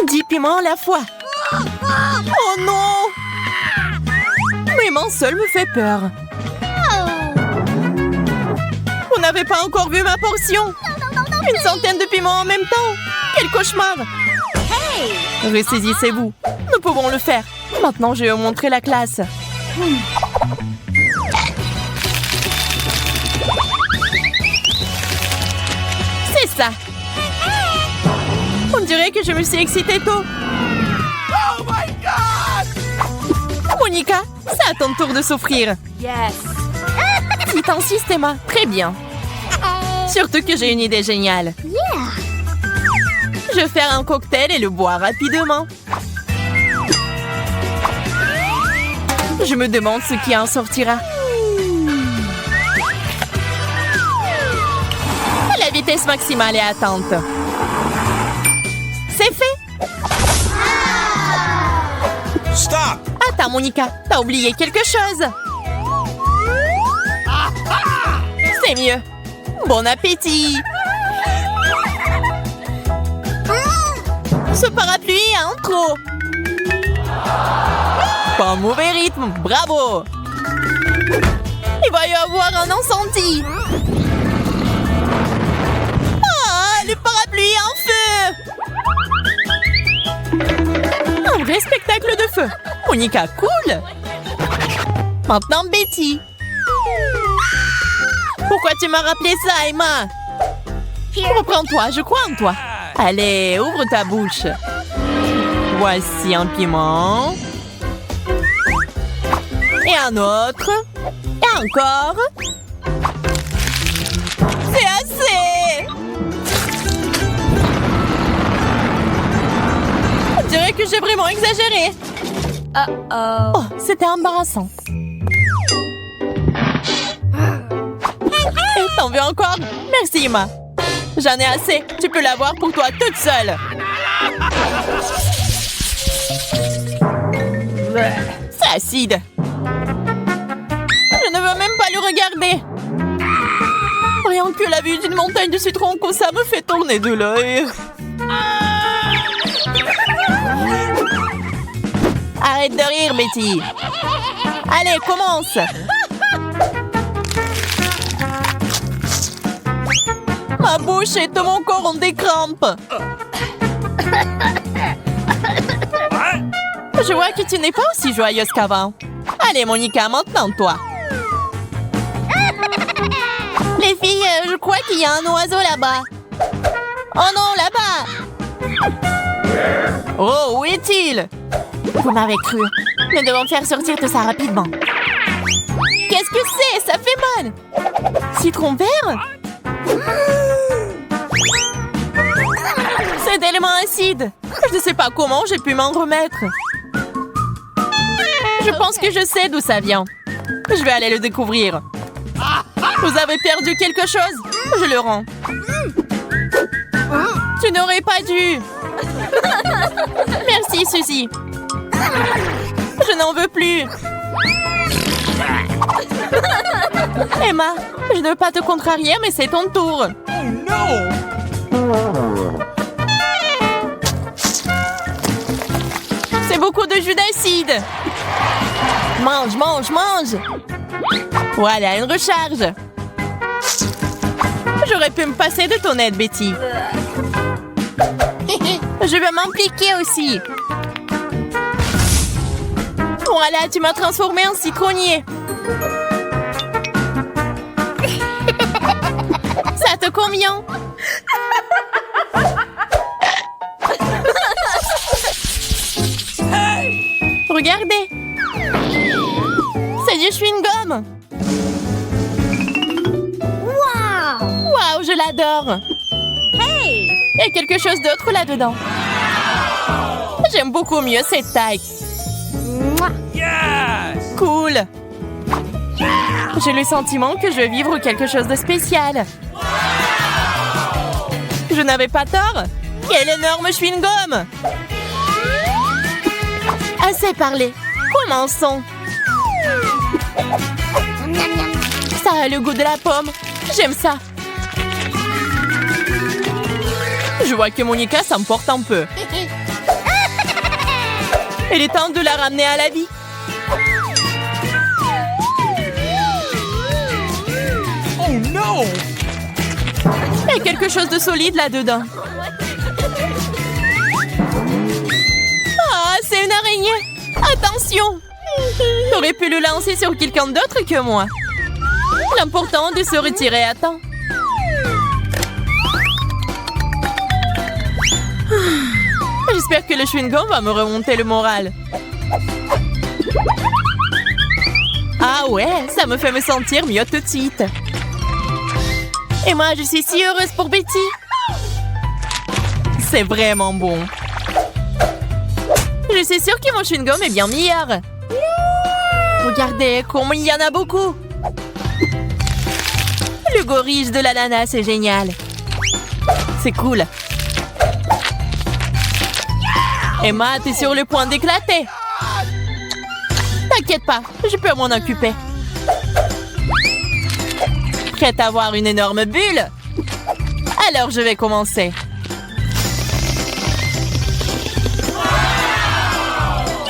10 piments à la fois. Oh non! Mais mon seul me fait peur. Vous n'avez pas encore vu ma portion? Une centaine de piments en même temps! Quel cauchemar! Ressaisissez-vous. Nous pouvons le faire. Maintenant, je vais vous montrer la classe. C'est ça. On dirait que je me suis excitée tôt. Oh my God! Monica, c'est à ton tour de souffrir. Yes. Si t'insistes, Emma, très bien. Surtout que j'ai une idée géniale. Je vais faire un cocktail et le boire rapidement. Je me demande ce qui en sortira. La vitesse maximale est atteinte. C'est fait. Stop! Attends, Monica, t'as oublié quelque chose. C'est mieux. Bon appétit. Ce parapluie est un trop. Pas un mauvais rythme, bravo. Il va y avoir un incendie. Ah, le parapluie est en feu. Un vrai spectacle de feu. Monica, cool. Maintenant, Betty. Pourquoi tu m'as rappelé ça, Emma? Reprends-toi, je crois en toi. Allez, ouvre ta bouche. Voici un piment. Et un autre. Et encore. C'est assez. On dirait que j'ai vraiment exagéré. Uh-oh. Oh, c'était embarrassant. Et t'en veux encore? Merci, Emma. J'en ai assez. Tu peux l'avoir pour toi toute seule. C'est acide. Je ne veux même pas le regarder. Rien que la vue d'une montagne de citron comme ça me fait tourner de l'œil. Arrête de rire, Betty. Allez, commence. Ma bouche et tout mon corps ont des crampes. Je vois que tu n'es pas aussi joyeuse qu'avant. Allez, Monica, maintenant toi. Les filles, je crois qu'il y a un oiseau là-bas. Oh non, là-bas. Oh, où est-il? Vous m'avez cru. Nous devons faire sortir tout ça rapidement. Qu'est-ce que c'est? Ça fait mal. Citron vert? C'est tellement acide. Je ne sais pas comment j'ai pu m'en remettre. Je pense que je sais d'où ça vient. Je vais aller le découvrir. Vous avez perdu quelque chose? Je le rends. Tu n'aurais pas dû. Merci, Suzy. Je n'en veux plus. Emma, je ne veux pas te contrarier, mais c'est ton tour. Oh no! C'est beaucoup de jus d'acide. Mange, mange, mange. Voilà, une recharge. J'aurais pu me passer de ton aide, Betty. Je vais m'impliquer aussi. Voilà, tu m'as transformé en citronnier. Ça te convient? Regardez. C'est du chewing-gum. Waouh, je l'adore. Hey! Il y a quelque chose d'autre là-dedans. J'aime beaucoup mieux cette taille. Yes! Cool. J'ai le sentiment que je vais vivre quelque chose de spécial. Je n'avais pas tort. Quel énorme chewing-gum! Assez parlé. Commençons. Ça a le goût de la pomme. J'aime ça. Je vois que Monica s'emporte un peu. Il est temps de la ramener à la vie. Oh no! Il y a quelque chose de solide là-dedans. Ah, c'est une araignée! Attention! T'aurais pu le lancer sur quelqu'un d'autre que moi. L'important est de se retirer à temps. J'espère que le chewing-gum va me remonter le moral. Ah ouais, ça me fait me sentir mieux tout de suite. Et moi, je suis si heureuse pour Betty. C'est vraiment bon. Je suis sûre que mon chewing-gum est bien meilleur. Regardez, comme il y en a beaucoup. Le gorille de l'ananas, c'est génial. C'est cool. Emma, t'es sur le point d'éclater. T'inquiète pas, je peux m'en occuper. Prête à avoir une énorme bulle? Alors je vais commencer.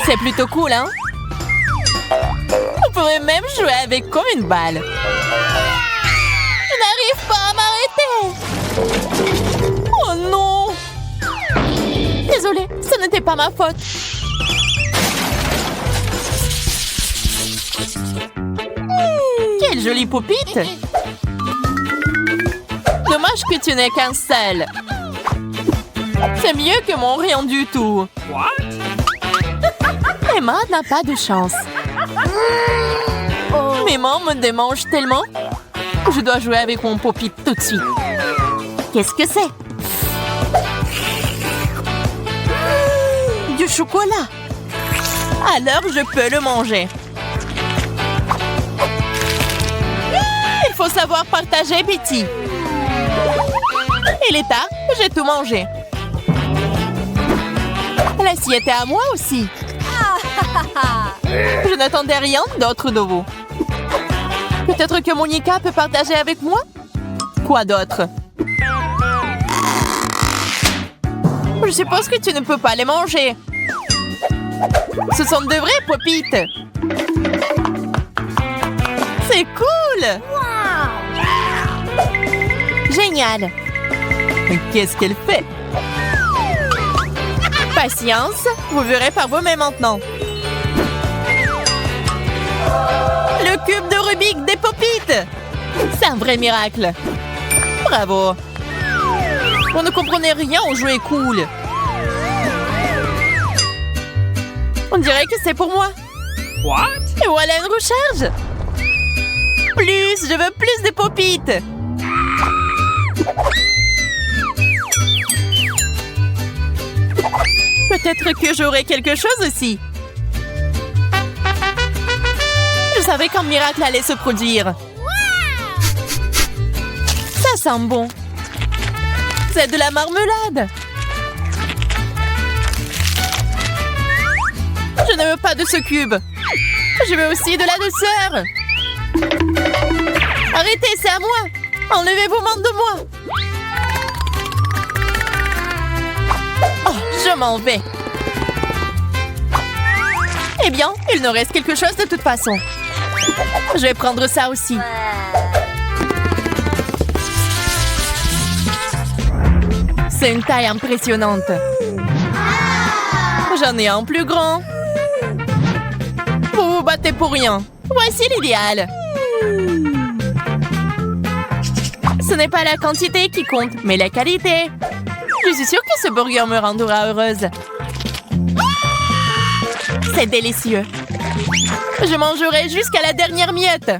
C'est plutôt cool, hein? On pourrait même jouer avec comme une balle. Je n'arrive pas à m'arrêter. Oh non! Désolée, ce n'était pas ma faute. Quelle jolie poupite! Dommage que tu n'aies qu'un seul. C'est mieux que mon rien du tout. Emma n'a pas de chance. Mes mains me démangent tellement. Je dois jouer avec mon poupite tout de suite. Qu'est-ce que c'est? Du chocolat. Alors je peux le manger. Il faut savoir partager, Betty. Il est tard, j'ai tout mangé. L'assiette est à moi aussi. Je n'attendais rien d'autre de vous. Peut-être que Monica peut partager avec moi? Quoi d'autre? Je suppose que tu ne peux pas les manger. Ce sont de vraies popites. C'est cool! Génial! Qu'est-ce qu'elle fait? Patience, vous verrez par vous-même maintenant. Le cube de Rubik des popites! C'est un vrai miracle! Bravo! On ne comprenait rien au jouet cool. On dirait que c'est pour moi. What? Et voilà une recharge! Plus, je veux plus de popites! Peut-être que j'aurai quelque chose aussi. Je savais qu'un miracle allait se produire. Ça sent bon. C'est de la marmelade. Je ne veux pas de ce cube. Je veux aussi de la douceur. Arrêtez, c'est à moi. Enlevez vos mains de moi. Oh, je m'en vais. Eh bien, il nous reste quelque chose de toute façon. Je vais prendre ça aussi. C'est une taille impressionnante. J'en ai un plus grand. Vous vous battez pour rien. Voici l'idéal. Ce n'est pas la quantité qui compte, mais la qualité. Je suis sûre que ce burger me rendra heureuse. C'est délicieux. Je mangerai jusqu'à la dernière miette.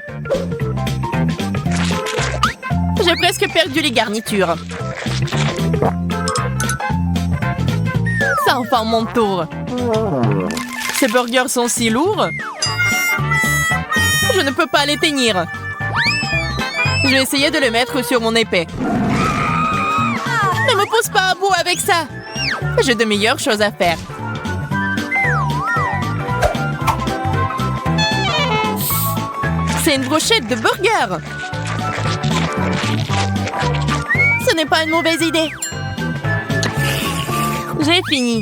J'ai presque perdu les garnitures. C'est enfin mon tour. Ces burgers sont si lourds. Je ne peux pas les tenir. Je vais essayer de les mettre sur mon épée. Ne me pousse pas à bout avec ça. J'ai de meilleures choses à faire. C'est une brochette de burger. Ce n'est pas une mauvaise idée. J'ai fini.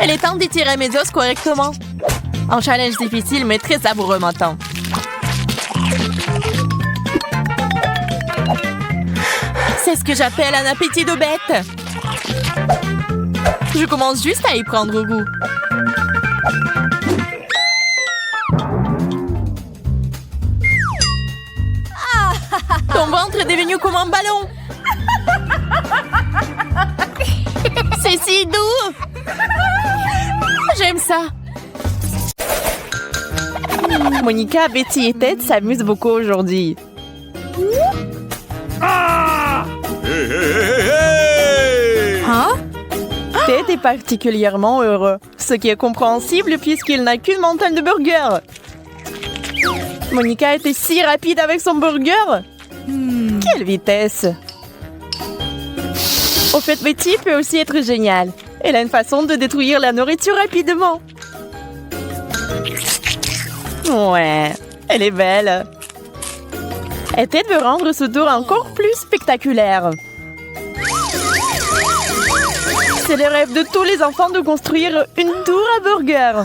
Il est temps d'étirer mes os correctement. Un challenge difficile, mais très savoureux maintenant. C'est ce que j'appelle un appétit de bête. Je commence juste à y prendre goût. Ton ventre est devenu comme un ballon. C'est si doux. J'aime ça. Monica, Betty et Ted s'amusent beaucoup aujourd'hui. Huh? Ted est particulièrement heureux, ce qui est compréhensible puisqu'il n'a qu'une montagne de burgers. Monica était si rapide avec son burger. Quelle vitesse! Au fait, Betty peut aussi être géniale. Elle a une façon de détruire la nourriture rapidement. Ouais, elle est belle. Et Ted veut rendre ce tour encore plus spectaculaire. C'est le rêve de tous les enfants de construire une tour à burger.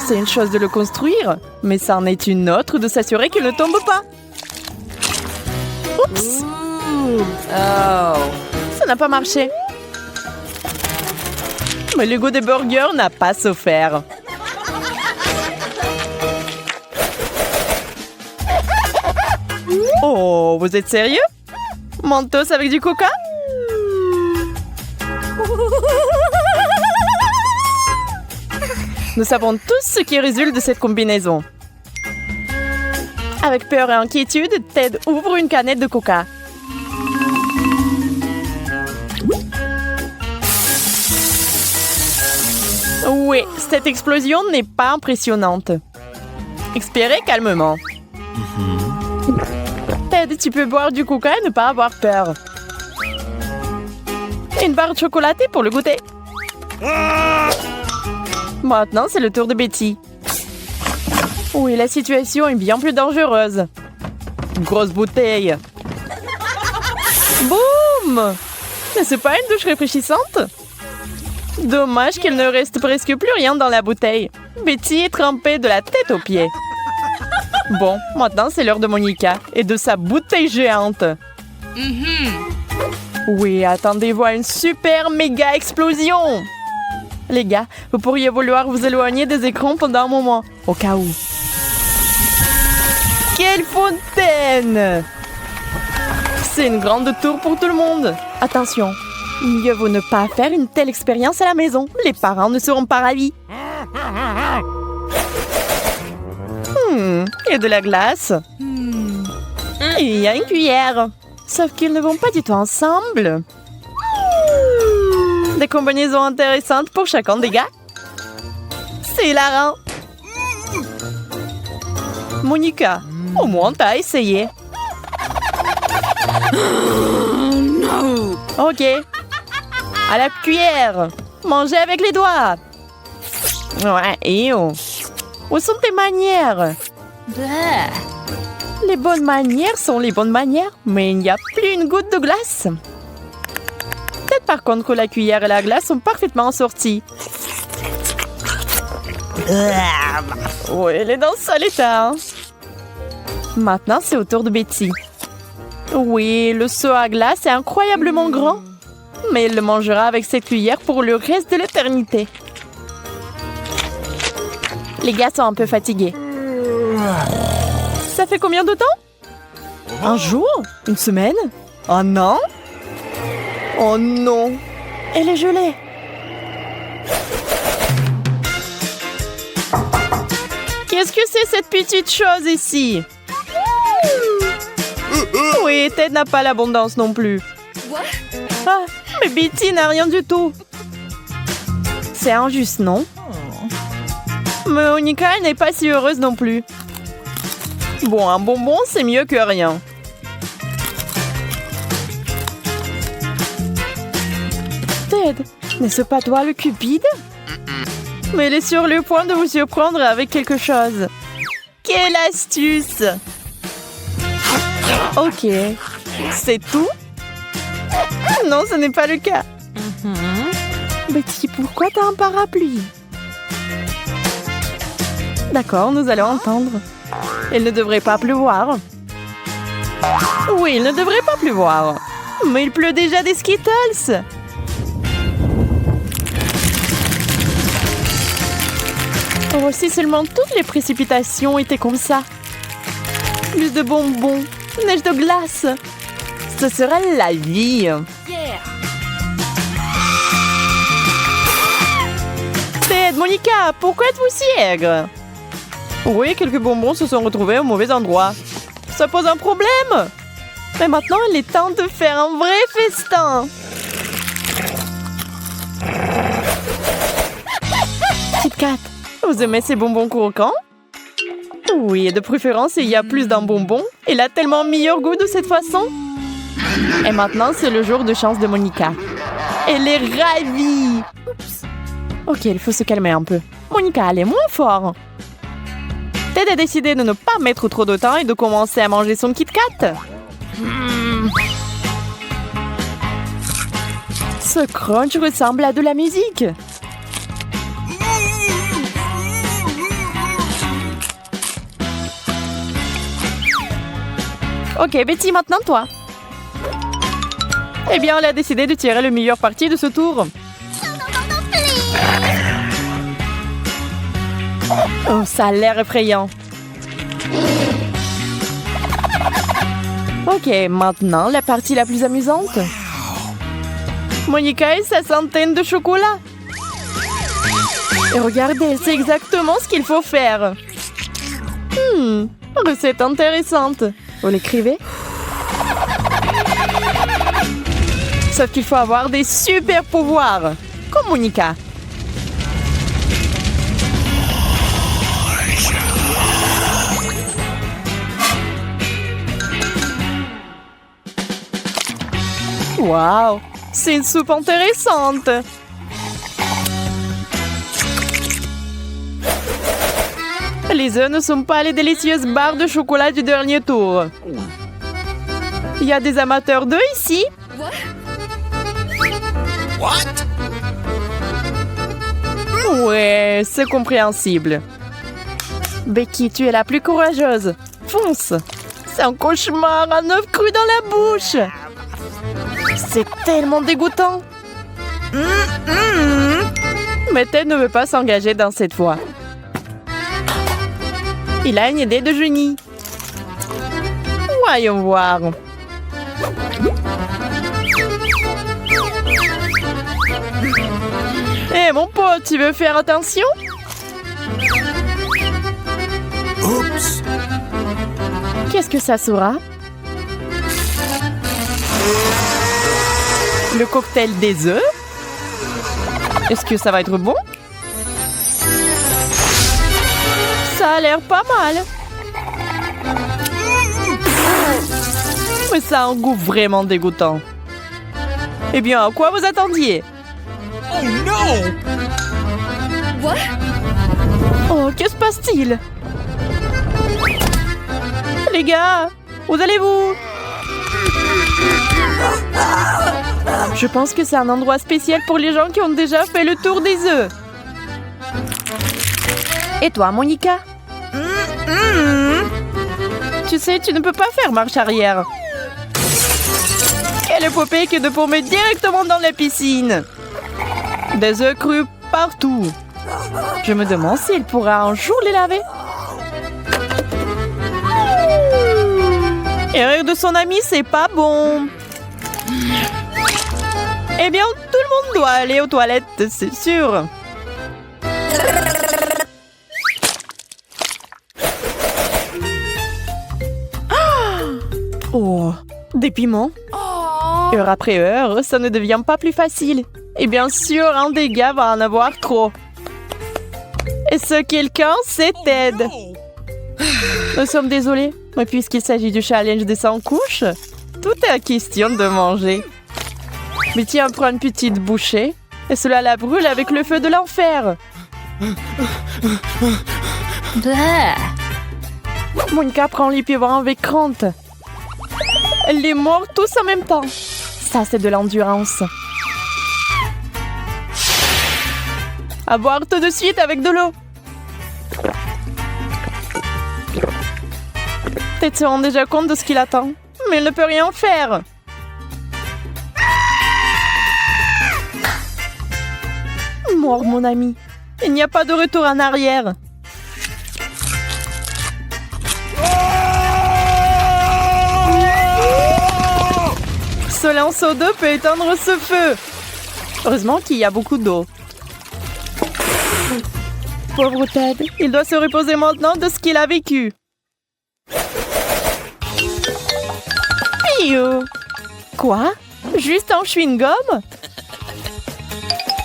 C'est une chose de le construire, mais ça en est une autre de s'assurer qu'il ne tombe pas. Oups! Oh. Ça n'a pas marché. Mais le goût des burgers n'a pas souffert. Oh, vous êtes sérieux? Mentos avec du coca? Nous savons tous ce qui résulte de cette combinaison. Avec peur et inquiétude, Ted ouvre une canette de coca. Oui, cette explosion n'est pas impressionnante. Expirez calmement. Ted, tu peux boire du coca et ne pas avoir peur. Une barre chocolatée pour le goûter. Maintenant, c'est le tour de Betty. Oui, la situation est bien plus dangereuse. Grosse bouteille. Boum! Mais c'est pas une douche réfléchissante? Dommage qu'il ne reste presque plus rien dans la bouteille. Betty est trempée de la tête aux pieds. Bon, maintenant c'est l'heure de Monica et de sa bouteille géante. Oui, attendez-vous à une super méga explosion. Les gars, vous pourriez vouloir vous éloigner des écrans pendant un moment, au cas où. Quelle fontaine! C'est une grande tour pour tout le monde. Attention, mieux vaut ne pas faire une telle expérience à la maison. Les parents ne seront pas ravis. Il y a de la glace. Et il y a une cuillère. Sauf qu'ils ne vont pas du tout ensemble. Des combinaisons intéressantes pour chacun des gars. C'est hilarant. Monica, au moins t'as essayé. Ok. À la cuillère. Mangez avec les doigts. Ouais, et oh. Où sont tes manières? Les bonnes manières sont les bonnes manières, mais il n'y a plus une goutte de glace. Peut-être par contre que la cuillère et la glace sont parfaitement sorties. Oui, elle est dans le sale état. Maintenant, c'est au tour de Betty. Oui, le seau à glace est incroyablement grand, mais elle le mangera avec cette cuillère pour le reste de l'éternité. Les gars sont un peu fatigués. Ça fait combien de temps? Un jour? Une semaine? Un an? Oh non! Elle est gelée! Qu'est-ce que c'est cette petite chose ici? Oui, Ted n'a pas l'abondance non plus. Ah, mais Betty n'a rien du tout. C'est injuste, non? Mais Monica n'est pas si heureuse non plus. Bon, un bonbon, c'est mieux que rien. Ted, n'est-ce pas toi le cupide? Mais elle est sur le point de vous surprendre avec quelque chose. Quelle astuce! Ok, c'est tout? Non, ce n'est pas le cas. Betty, pourquoi t'as un parapluie? D'accord, nous allons entendre. Il ne devrait pas pleuvoir. Oui, il ne devrait pas pleuvoir. Mais il pleut déjà des Skittles. Oh, si seulement toutes les précipitations étaient comme ça. Plus de bonbons, neige de glace. Ce serait la vie. Ted, Monica, pourquoi êtes-vous si aigre? Oui, quelques bonbons se sont retrouvés au mauvais endroit. Ça pose un problème. Mais maintenant, il est temps de faire un vrai festin. Kit Kat, vous aimez ces bonbons croquants? Oui, et de préférence, il y a plus d'un bonbon. Il a tellement meilleur goût de cette façon. Et maintenant, c'est le jour de chance de Monica. Elle est ravie. Ok, il faut se calmer un peu. Monica, elle est moins fort. Ted a décidé de ne pas mettre trop de temps et de commencer à manger son Kit Kat. Ce crunch ressemble à de la musique. Ok, Betty, maintenant toi. Eh bien, elle a décidé de tirer le meilleur parti de ce tour. Oh, ça a l'air effrayant. Ok, maintenant, la partie la plus amusante. Monica et sa centaine de chocolats. Et regardez, elle sait exactement ce qu'il faut faire. Recette intéressante. Vous l'écrivez? Sauf qu'il faut avoir des super pouvoirs, comme Monica. Waouh, c'est une soupe intéressante. Les œufs ne sont pas les délicieuses barres de chocolat du dernier tour. Il y a des amateurs d'œufs ici. What? Ouais, c'est compréhensible. Becky, tu es la plus courageuse. Fonce. C'est un cauchemar, un œuf cru dans la bouche. C'est tellement dégoûtant. Mais Ted ne veut pas s'engager dans cette voie. Il a une idée de génie. Voyons voir. Hé, mon pote, tu veux faire attention? Oups. Qu'est-ce que ça sera? Le cocktail des œufs? Est-ce que ça va être bon? Ça a l'air pas mal. Mais ça a un goût vraiment dégoûtant. Eh bien, à quoi vous attendiez? Oh non! Oh, que se passe-t-il? Les gars, où allez-vous? Je pense que c'est un endroit spécial pour les gens qui ont déjà fait le tour des œufs. Et toi, Monica? Tu sais, tu ne peux pas faire marche arrière. Quelle épopée que de tomber directement dans la piscine. Des œufs crus partout. Je me demande si elle pourra un jour les laver. Et rire de son ami, c'est pas bon. Eh bien, tout le monde doit aller aux toilettes, c'est sûr. Oh, des piments. Heure après heure, ça ne devient pas plus facile. Et bien sûr, un des gars va en avoir trop. Et ce quelqu'un, c'est Ted. Nous sommes désolés, mais puisqu'il s'agit du challenge des 100 couches, tout est question de manger. Mais tiens, prends une petite bouchée, et cela la brûle avec le feu de l'enfer. Monica prend les piments avec crainte. Elle les mord tous en même temps. Ça, c'est de l'endurance. À boire tout de suite avec de l'eau. Ted se rend déjà compte de ce qu'il attend, mais il ne peut rien faire. Mort, mon ami. Il n'y a pas de retour en arrière. Ce lanceau d'eau peut éteindre ce feu. Heureusement qu'il y a beaucoup d'eau. Pauvre Ted, il doit se reposer maintenant de ce qu'il a vécu. Pio. Quoi? Juste un chewing-gum?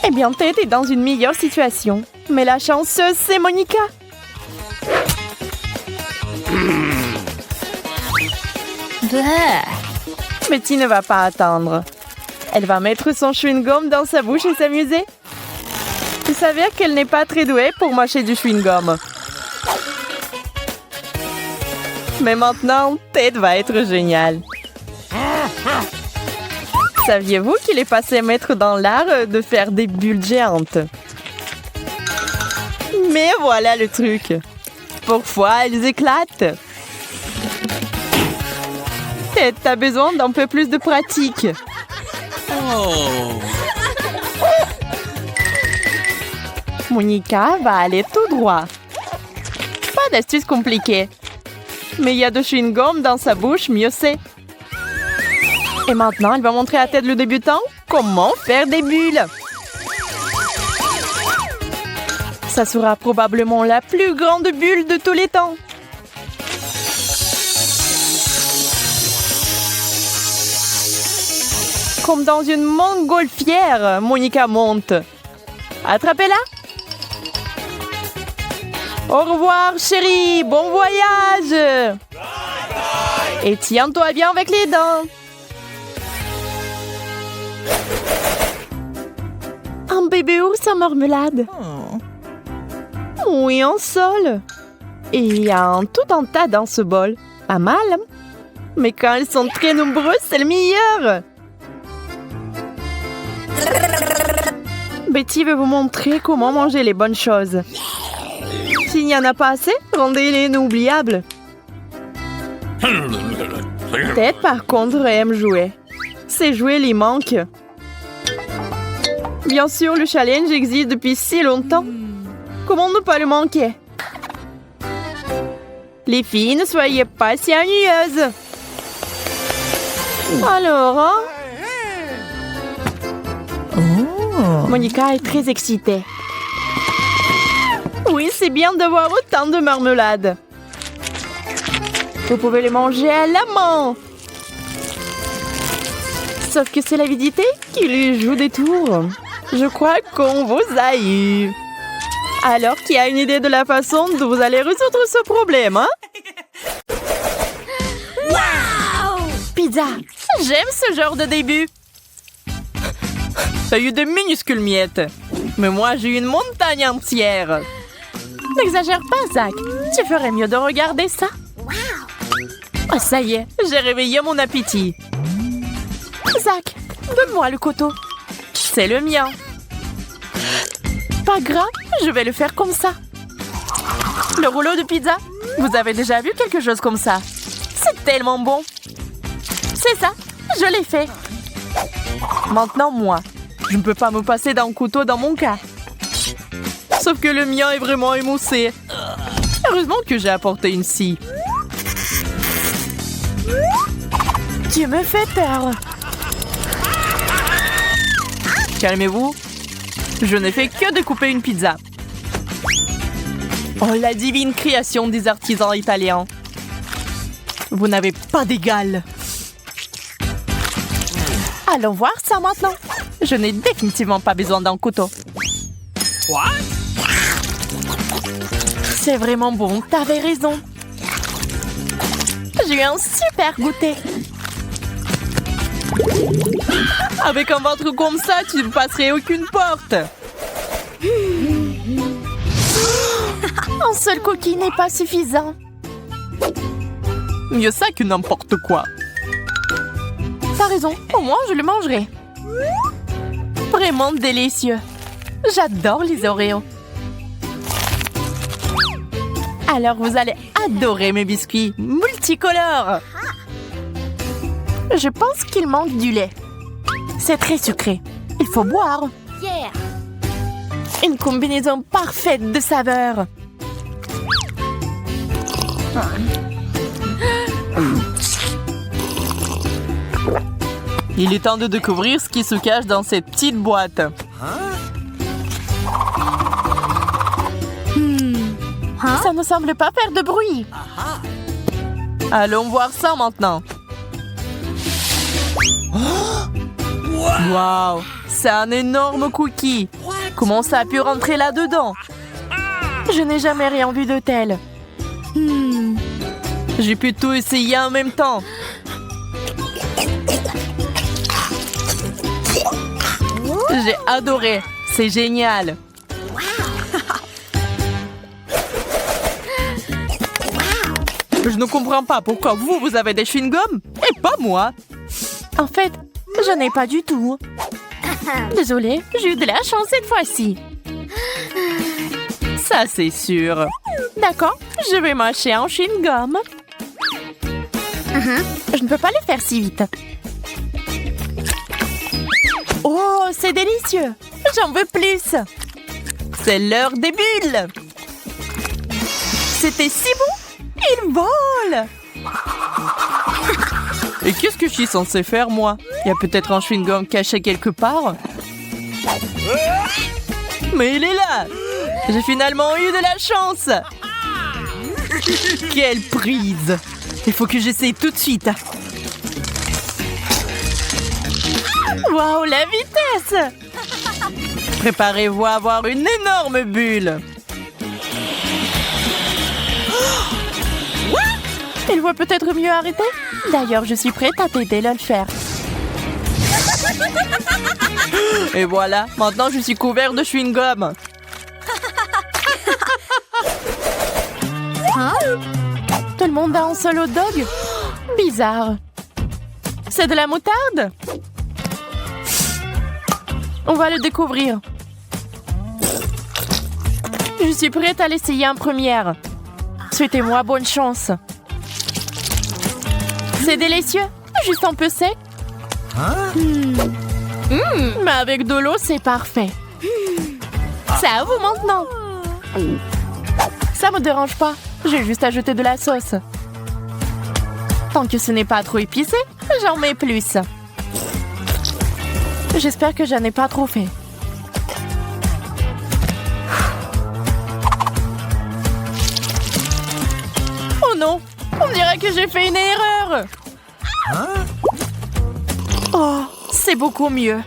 Eh bien, Ted est dans une meilleure situation. Mais la chanceuse, c'est Monica. Betty ne va pas attendre. Elle va mettre son chewing-gum dans sa bouche et s'amuser. Il s'avère qu'elle n'est pas très douée pour mâcher du chewing-gum. Mais maintenant, Ted va être génial. Saviez-vous qu'il est passé maître dans l'art de faire des bulles géantes? Mais voilà le truc. Parfois, elles éclatent. Ted, t'as besoin d'un peu plus de pratique. Oh. Monica va aller tout droit. Pas d'astuce compliquée. Mais il y a de chewing-gum dans sa bouche, mieux c'est. Et maintenant, elle va montrer à Ted le débutant comment faire des bulles. Ça sera probablement la plus grande bulle de tous les temps. Comme dans une montgolfière, Monica monte. Attrapez-la. Au revoir, chérie. Bon voyage. Et tiens-toi bien avec les dents. Un bébé ours en marmelade. Oui, un seul. Et il y a tout un tas dans ce bol. Pas mal. Mais quand elles sont très nombreuses, c'est le meilleur. Betty veut vous montrer comment manger les bonnes choses. S'il n'y en a pas assez, rendez-les inoubliables. Ted, par contre, aime jouer. Ses jouets lui manquent. Bien sûr, le challenge existe depuis si longtemps. Comment ne pas le manquer? Les filles, ne soyez pas si ennuyeuses. Alors, hein? Monica est très excitée. Oui, c'est bien d'avoir autant de marmelade. Vous pouvez les manger à la main. Sauf que c'est l'avidité qui lui joue des tours. Je crois qu'on vous a eu. Alors, qui a une idée de la façon dont vous allez résoudre ce problème, hein? Wow! Pizza! J'aime ce genre de début. T'as eu de minuscules miettes. Mais moi, j'ai eu une montagne entière. N'exagère pas, Zach. Tu ferais mieux de regarder ça. Oh, ça y est, j'ai réveillé mon appétit. Zach, donne-moi le couteau. C'est le mien. Pas grave, je vais le faire comme ça. Le rouleau de pizza, vous avez déjà vu quelque chose comme ça? C'est tellement bon. C'est ça, je l'ai fait. Maintenant, moi, je ne peux pas me passer d'un couteau dans mon cas. Sauf que le mien est vraiment émoussé. Heureusement que j'ai apporté une scie. Tu me fais peur. Calmez-vous. Je n'ai fait que découper une pizza. Oh, la divine création des artisans italiens. Vous n'avez pas d'égal. Allons voir ça maintenant. Je n'ai définitivement pas besoin d'un couteau. What? C'est vraiment bon, t'avais raison. J'ai eu un super goûter. Avec un ventre comme ça, tu ne passerais aucune porte. Un seul cookie n'est pas suffisant. Mieux ça que n'importe quoi. T'as raison, au moins je le mangerai. Vraiment délicieux. J'adore les Oreos. Alors vous allez adorer mes biscuits multicolores. Je pense qu'il manque du lait. C'est très sucré. Il faut boire. Une combinaison parfaite de saveurs. Il est temps de découvrir ce qui se cache dans cette petite boîte. Ça ne semble pas faire de bruit. Allons voir ça maintenant. Wow, c'est un énorme cookie. Comment ça a pu rentrer là-dedans? Je n'ai jamais rien vu de tel. J'ai pu tout essayer en même temps. J'ai adoré. C'est génial. Je ne comprends pas pourquoi vous avez des chewing-gums et pas moi. En fait, je n'ai pas du tout. Désolée, j'ai eu de la chance cette fois-ci. Ça, c'est sûr. D'accord, je vais mâcher un chewing-gum. Je ne peux pas le faire si vite. Oh, c'est délicieux. J'en veux plus. C'est l'heure des bulles. C'était si bon. Il vole. Et qu'est-ce que je suis censée faire, moi? Il y a peut-être un chewing-gum caché quelque part. Mais il est là. J'ai finalement eu de la chance. Quelle prise. Il faut que j'essaye tout de suite. Waouh, la vitesse. Préparez-vous à avoir une énorme bulle. Il voit peut-être mieux arrêter. D'ailleurs, je suis prête à t'aider à le faire. Et voilà, maintenant je suis couvert de chewing-gum. Tout le monde a un seul hot dog? Bizarre. C'est de la moutarde? On va le découvrir. Je suis prête à l'essayer en première. Souhaitez-moi bonne chance. C'est délicieux, juste un peu sec. Mais avec de l'eau, c'est parfait. C'est à vous maintenant. Ça me dérange pas. J'ai juste ajouté de la sauce. Tant que ce n'est pas trop épicé, j'en mets plus. J'espère que j'en ai pas trop fait. Oh non, on dirait que j'ai fait une erreur. Oh, c'est beaucoup mieux.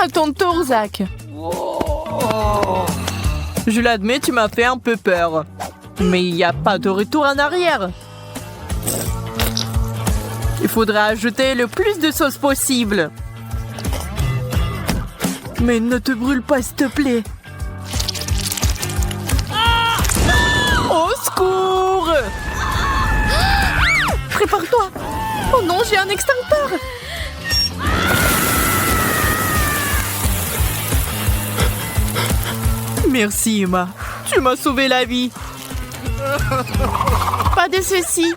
À ton tour, Zach. Je l'admets, tu m'as fait un peu peur. Mais il n'y a pas de retour en arrière. Il faudra ajouter le plus de sauce possible. Mais ne te brûle pas, s'il te plaît. Au secours! Prépare-toi. Oh non, j'ai un extincteur. Merci, Emma. Tu m'as sauvé la vie. Pas de ceci.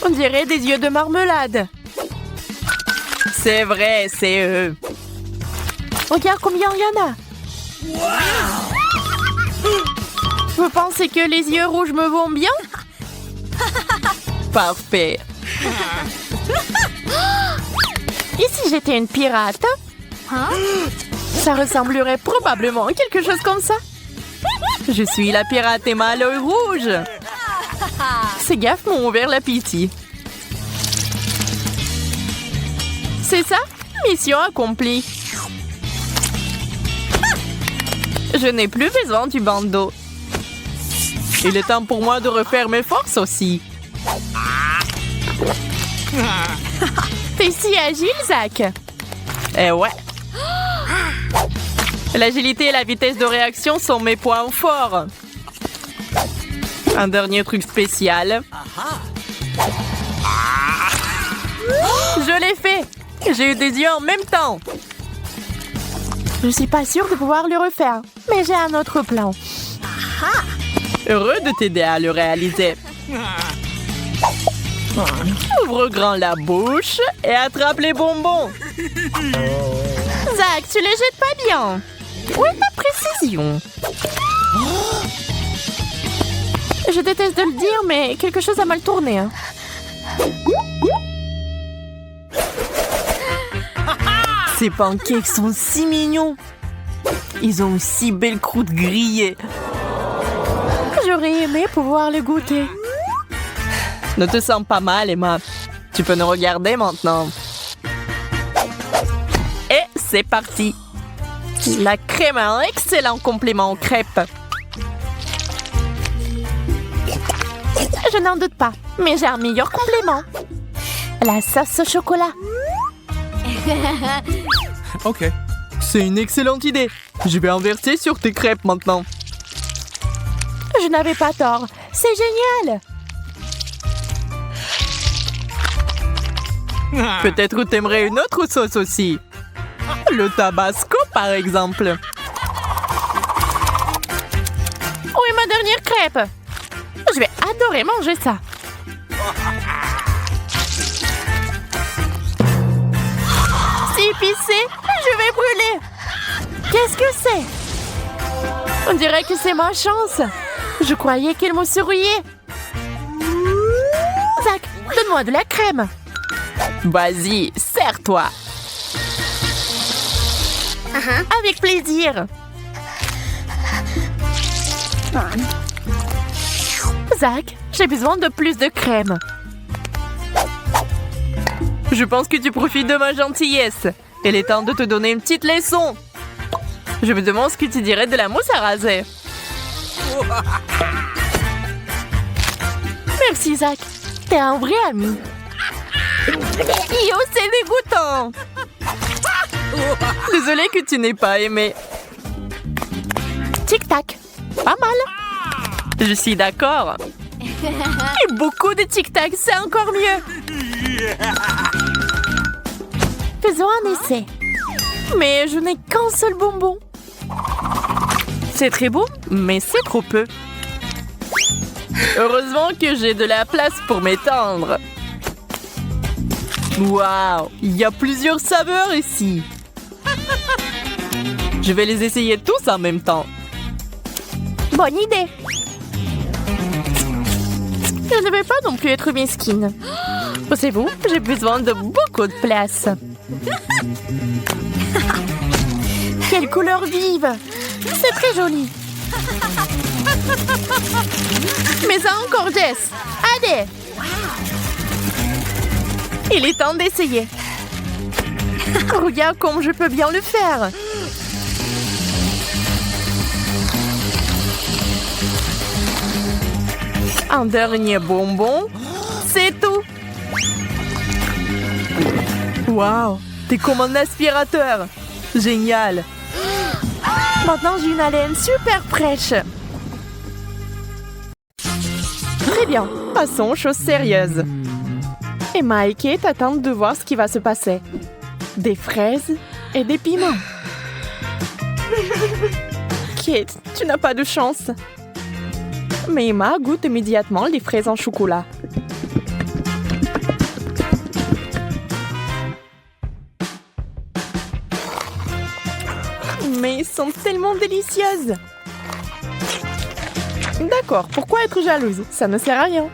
On dirait des yeux de marmelade. C'est vrai, c'est eux. Regarde combien il y en a. Vous pensez que les yeux rouges me vont bien? Parfait. Et si j'étais une pirate? Ça ressemblerait probablement à quelque chose comme ça. Je suis la pirate Emma à l'œil rouge. Ces gaffes m'ont ouvert l'appétit. C'est ça? Mission accomplie. Je n'ai plus besoin du bandeau. Il est temps pour moi de refaire mes forces aussi. T'es si agile, Zach. Eh ouais. L'agilité et la vitesse de réaction sont mes points forts. Un dernier truc spécial. Je l'ai fait. J'ai eu des yeux en même temps. Je suis pas sûre de pouvoir le refaire, mais j'ai un autre plan. Heureux de t'aider à le réaliser. Ouvre grand la bouche et attrape les bonbons. Zach, tu les jettes pas bien. Où est ta précision? Je déteste de le dire, mais quelque chose a mal tourné. Hein. Ces pancakes sont si mignons. Ils ont une si belle croûte grillée. J'aurais aimé pouvoir les goûter. Ne te sens pas mal, Emma. Tu peux nous regarder maintenant. Et c'est parti. La crème a un excellent complément aux crêpes. Je n'en doute pas, mais j'ai un meilleur complément. La sauce au chocolat. OK. C'est une excellente idée. Je vais en verser sur tes crêpes maintenant. Je n'avais pas tort. C'est génial. Peut-être t'aimerais une autre sauce aussi. Le tabasco, par exemple. Où est ma dernière crêpe? Je vais adorer manger ça. C'est épicé. Je vais brûler. Qu'est-ce que c'est? On dirait que c'est ma chance. Je croyais qu'elle me souriait. Zach, donne-moi de la crème. Vas-y, serre-toi. Avec plaisir. Zach, j'ai besoin de plus de crème. Je pense que tu profites de ma gentillesse. Il est temps de te donner une petite leçon. Je me demande ce que tu dirais de la mousse à raser. Merci, Zach. T'es un vrai ami. Yo, c'est dégoûtant. Désolée que tu n'aies pas aimé. Tic-tac. Pas mal. Je suis d'accord. Et beaucoup de tic-tac, c'est encore mieux. Faisons un essai. Mais je n'ai qu'un seul bonbon. C'est très beau, mais c'est trop peu. Heureusement que j'ai de la place pour m'étendre. Waouh, il y a plusieurs saveurs ici. Je vais les essayer tous en même temps. Bonne idée. Je ne vais pas non plus être mesquine. Pensez-vous, j'ai besoin de beaucoup de place. Quelle couleur vive! C'est très joli. Mais ça encore, Jess. Allez! Il est temps d'essayer. Regarde comme je peux bien le faire. Un dernier bonbon. C'est tout. Waouh! T'es comme un aspirateur. Génial. Maintenant, j'ai une haleine super fraîche. Très bien. Passons aux choses sérieuses. Emma et Kate attendent de voir ce qui va se passer. Des fraises et des piments. Kate, tu n'as pas de chance. Mais Emma goûte immédiatement les fraises en chocolat. Mais elles sont tellement délicieuses. D'accord, pourquoi être jalouse? Ça ne sert à rien.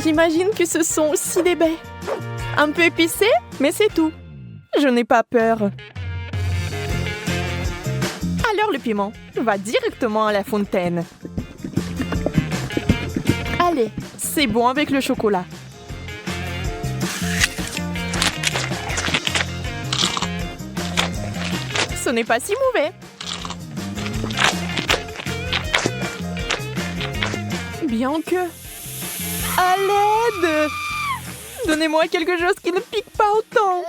J'imagine que ce sont aussi des baies. Un peu épicées, mais c'est tout. Je n'ai pas peur. Alors le piment va directement à la fontaine. Allez, c'est bon avec le chocolat. Ce n'est pas si mauvais. Bien que... À l'aide! Donnez-moi quelque chose qui ne pique pas autant.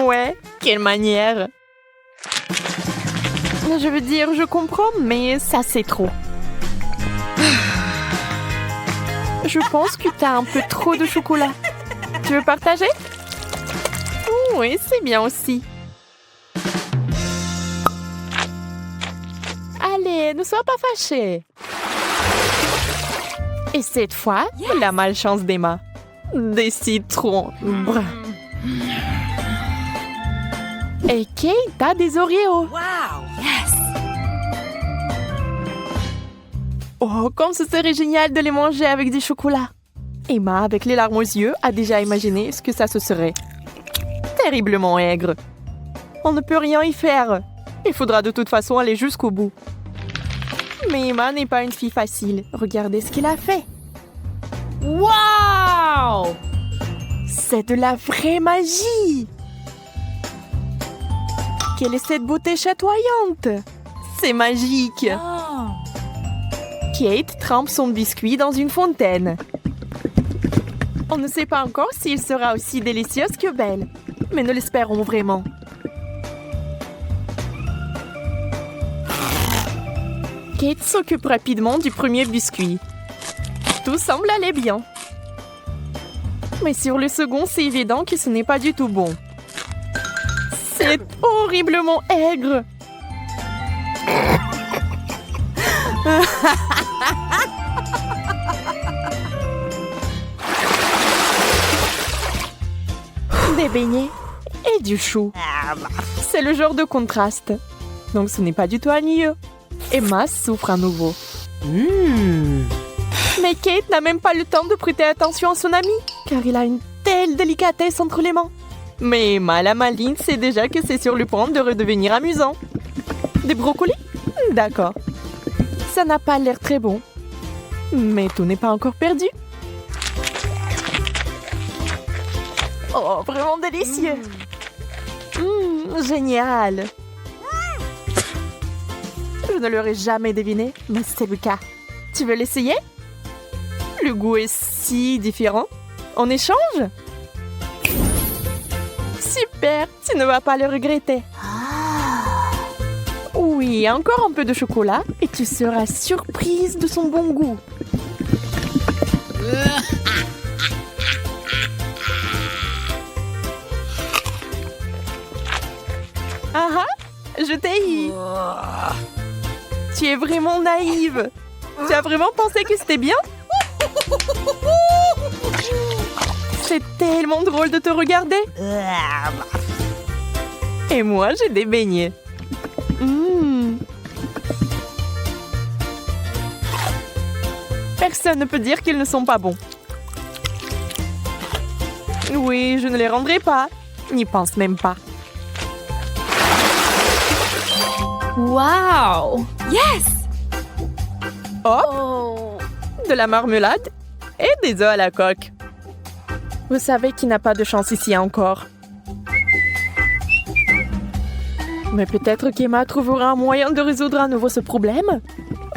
Ouais, quelle manière. Je veux dire, je comprends, mais ça c'est trop. Je pense que t'as un peu trop de chocolat. Tu veux partager? Oui, c'est bien aussi. Allez, ne sois pas fâchée. Et cette fois, la malchance d'Emma. Des citrons bruns. Et Kate a des Oreos. Wow. Oh, comme ce serait génial de les manger avec du chocolat. Emma, avec les larmes aux yeux, a déjà imaginé ce que ça se serait. Terriblement aigre. On ne peut rien y faire. Il faudra de toute façon aller jusqu'au bout. Mais Emma n'est pas une fille facile. Regardez ce qu'elle a fait. Wow! C'est de la vraie magie! Quelle est cette beauté chatoyante? C'est magique! Kate trempe son biscuit dans une fontaine. On ne sait pas encore s'il sera aussi délicieux que belle, mais nous l'espérons vraiment. Kate s'occupe rapidement du premier biscuit. Tout semble aller bien. Mais sur le second, c'est évident que ce n'est pas du tout bon. C'est horriblement aigre. Des beignets et du chou. C'est le genre de contraste. Donc ce n'est pas du tout ennuyeux. Emma souffre à nouveau. Mais Kate n'a même pas le temps de prêter attention à son ami, car il a une telle délicatesse entre les mains. Mais Emma, la maligne, sait déjà que c'est sur le point de redevenir amusant. Des brocolis? D'accord. Ça n'a pas l'air très bon. Mais tout n'est pas encore perdu. Oh, vraiment délicieux. Génial. Je ne l'aurais jamais deviné, mais c'est le cas. Tu veux l'essayer? Le goût est si différent. On échange? Super, tu ne vas pas le regretter. Oui, encore un peu de chocolat et tu seras surprise de son bon goût. Ah ah, je t'ai eu. Tu es vraiment naïve. Tu as vraiment pensé que c'était bien? C'est tellement drôle de te regarder. Et moi, j'ai des beignets. Personne ne peut dire qu'ils ne sont pas bons. Oui, je ne les rendrai pas. N'y pense même pas. Wow. Yes. Hop, de la marmelade et des œufs à la coque. Vous savez qu'il n'a pas de chance ici encore. Mais peut-être qu'Emma trouvera un moyen de résoudre à nouveau ce problème.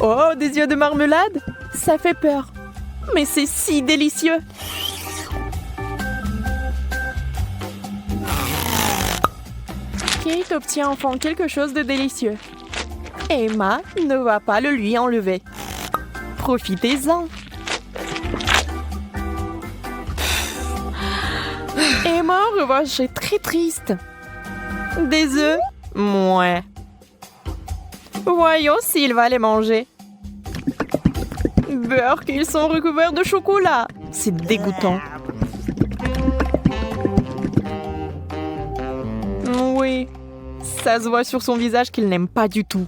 Oh, des yeux de marmelade? Ça fait peur. Mais c'est si délicieux. Kate obtient enfin quelque chose de délicieux. Emma ne va pas le lui enlever. Profitez-en. Emma, en revanche, est très triste. Des œufs? Mouais. Voyons s'il va les manger. Beurre qu'ils sont recouverts de chocolat. C'est dégoûtant. Oui, ça se voit sur son visage qu'il n'aime pas du tout.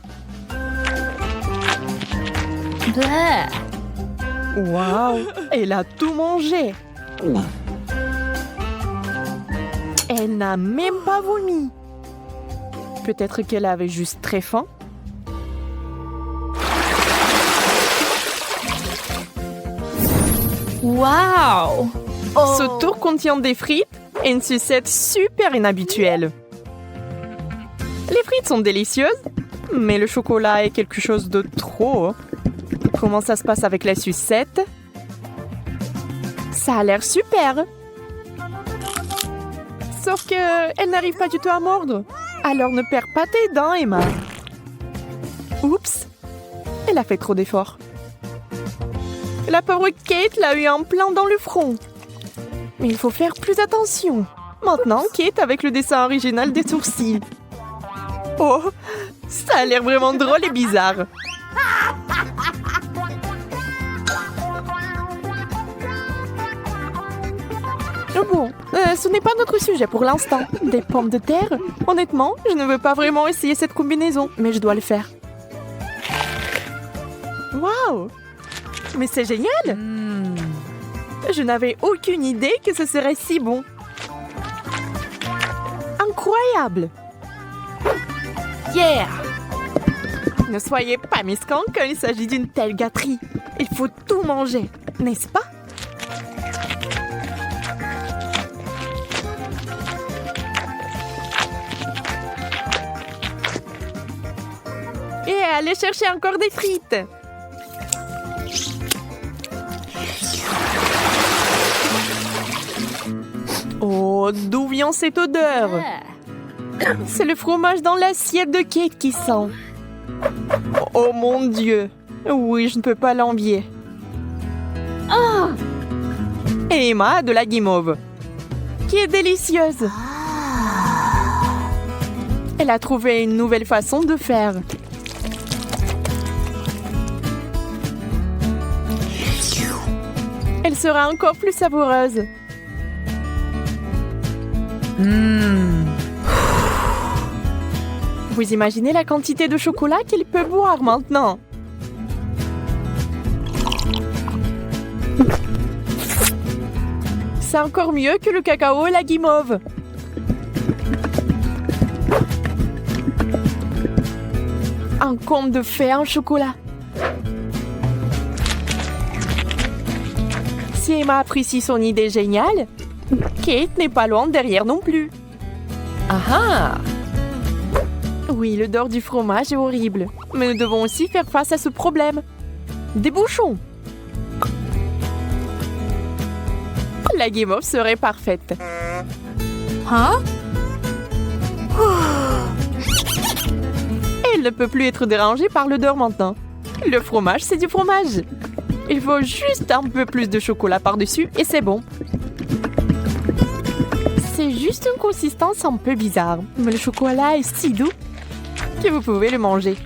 Waouh, elle a tout mangé. Elle n'a même pas vomi. Peut-être qu'elle avait juste très faim. Wow. Ce tour contient des frites et une sucette super inhabituelle. Les frites sont délicieuses, mais le chocolat est quelque chose de trop. Comment ça se passe avec la sucette? Ça a l'air super. Sauf que elle n'arrive pas du tout à mordre. Alors ne perds pas tes dents, Emma. Oups, elle a fait trop d'efforts. La pauvre Kate l'a eu en plein dans le front. Mais il faut faire plus attention. Maintenant, Kate avec le dessin original des sourcils. Oh, ça a l'air vraiment drôle et bizarre. Bon, ce n'est pas notre sujet pour l'instant. Des pommes de terre? Honnêtement, je ne veux pas vraiment essayer cette combinaison, mais je dois le faire. Waouh! Mais c'est génial! Je n'avais aucune idée que ce serait si bon. Incroyable! Yeah! Ne soyez pas mesquins quand il s'agit d'une telle gâterie. Il faut tout manger, n'est-ce pas? Et allez chercher encore des frites. Oh, d'où vient cette odeur? C'est le fromage dans l'assiette de Kate qui sent. Oh mon Dieu. Oui, je ne peux pas l'envier. Et Emma a de la guimauve, qui est délicieuse. Elle a trouvé une nouvelle façon de faire. Elle sera encore plus savoureuse. Vous imaginez la quantité de chocolat qu'elle peut boire maintenant? C'est encore mieux que le cacao et la guimauve. Un conte de fées en chocolat. Si Emma apprécie son idée géniale, Kate n'est pas loin derrière non plus. Ah ah! Oui, l'odeur du fromage est horrible, mais nous devons aussi faire face à ce problème. Des bouchons! La guimauve serait parfaite. Huh? Elle ne peut plus être dérangée par l'odeur maintenant. Le fromage, c'est du fromage. Il faut juste un peu plus de chocolat par-dessus et c'est bon. C'est juste une consistance un peu bizarre, mais le chocolat est si doux que vous pouvez le manger.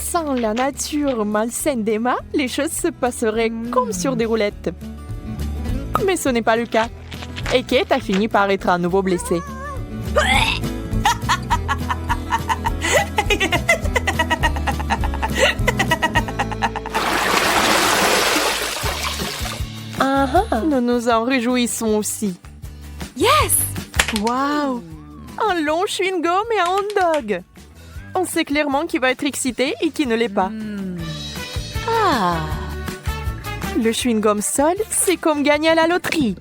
Sans la nature malsaine d'Emma, les choses se passeraient comme sur des roulettes. Mais ce n'est pas le cas. Et Kate a fini par être à nouveau blessée. Nous nous en réjouissons aussi. Yes! Waouh! Un long chewing-gum et un hot dog. On sait clairement qui va être excité et qui ne l'est pas. Ah! Le chewing-gum seul, c'est comme gagner à la loterie.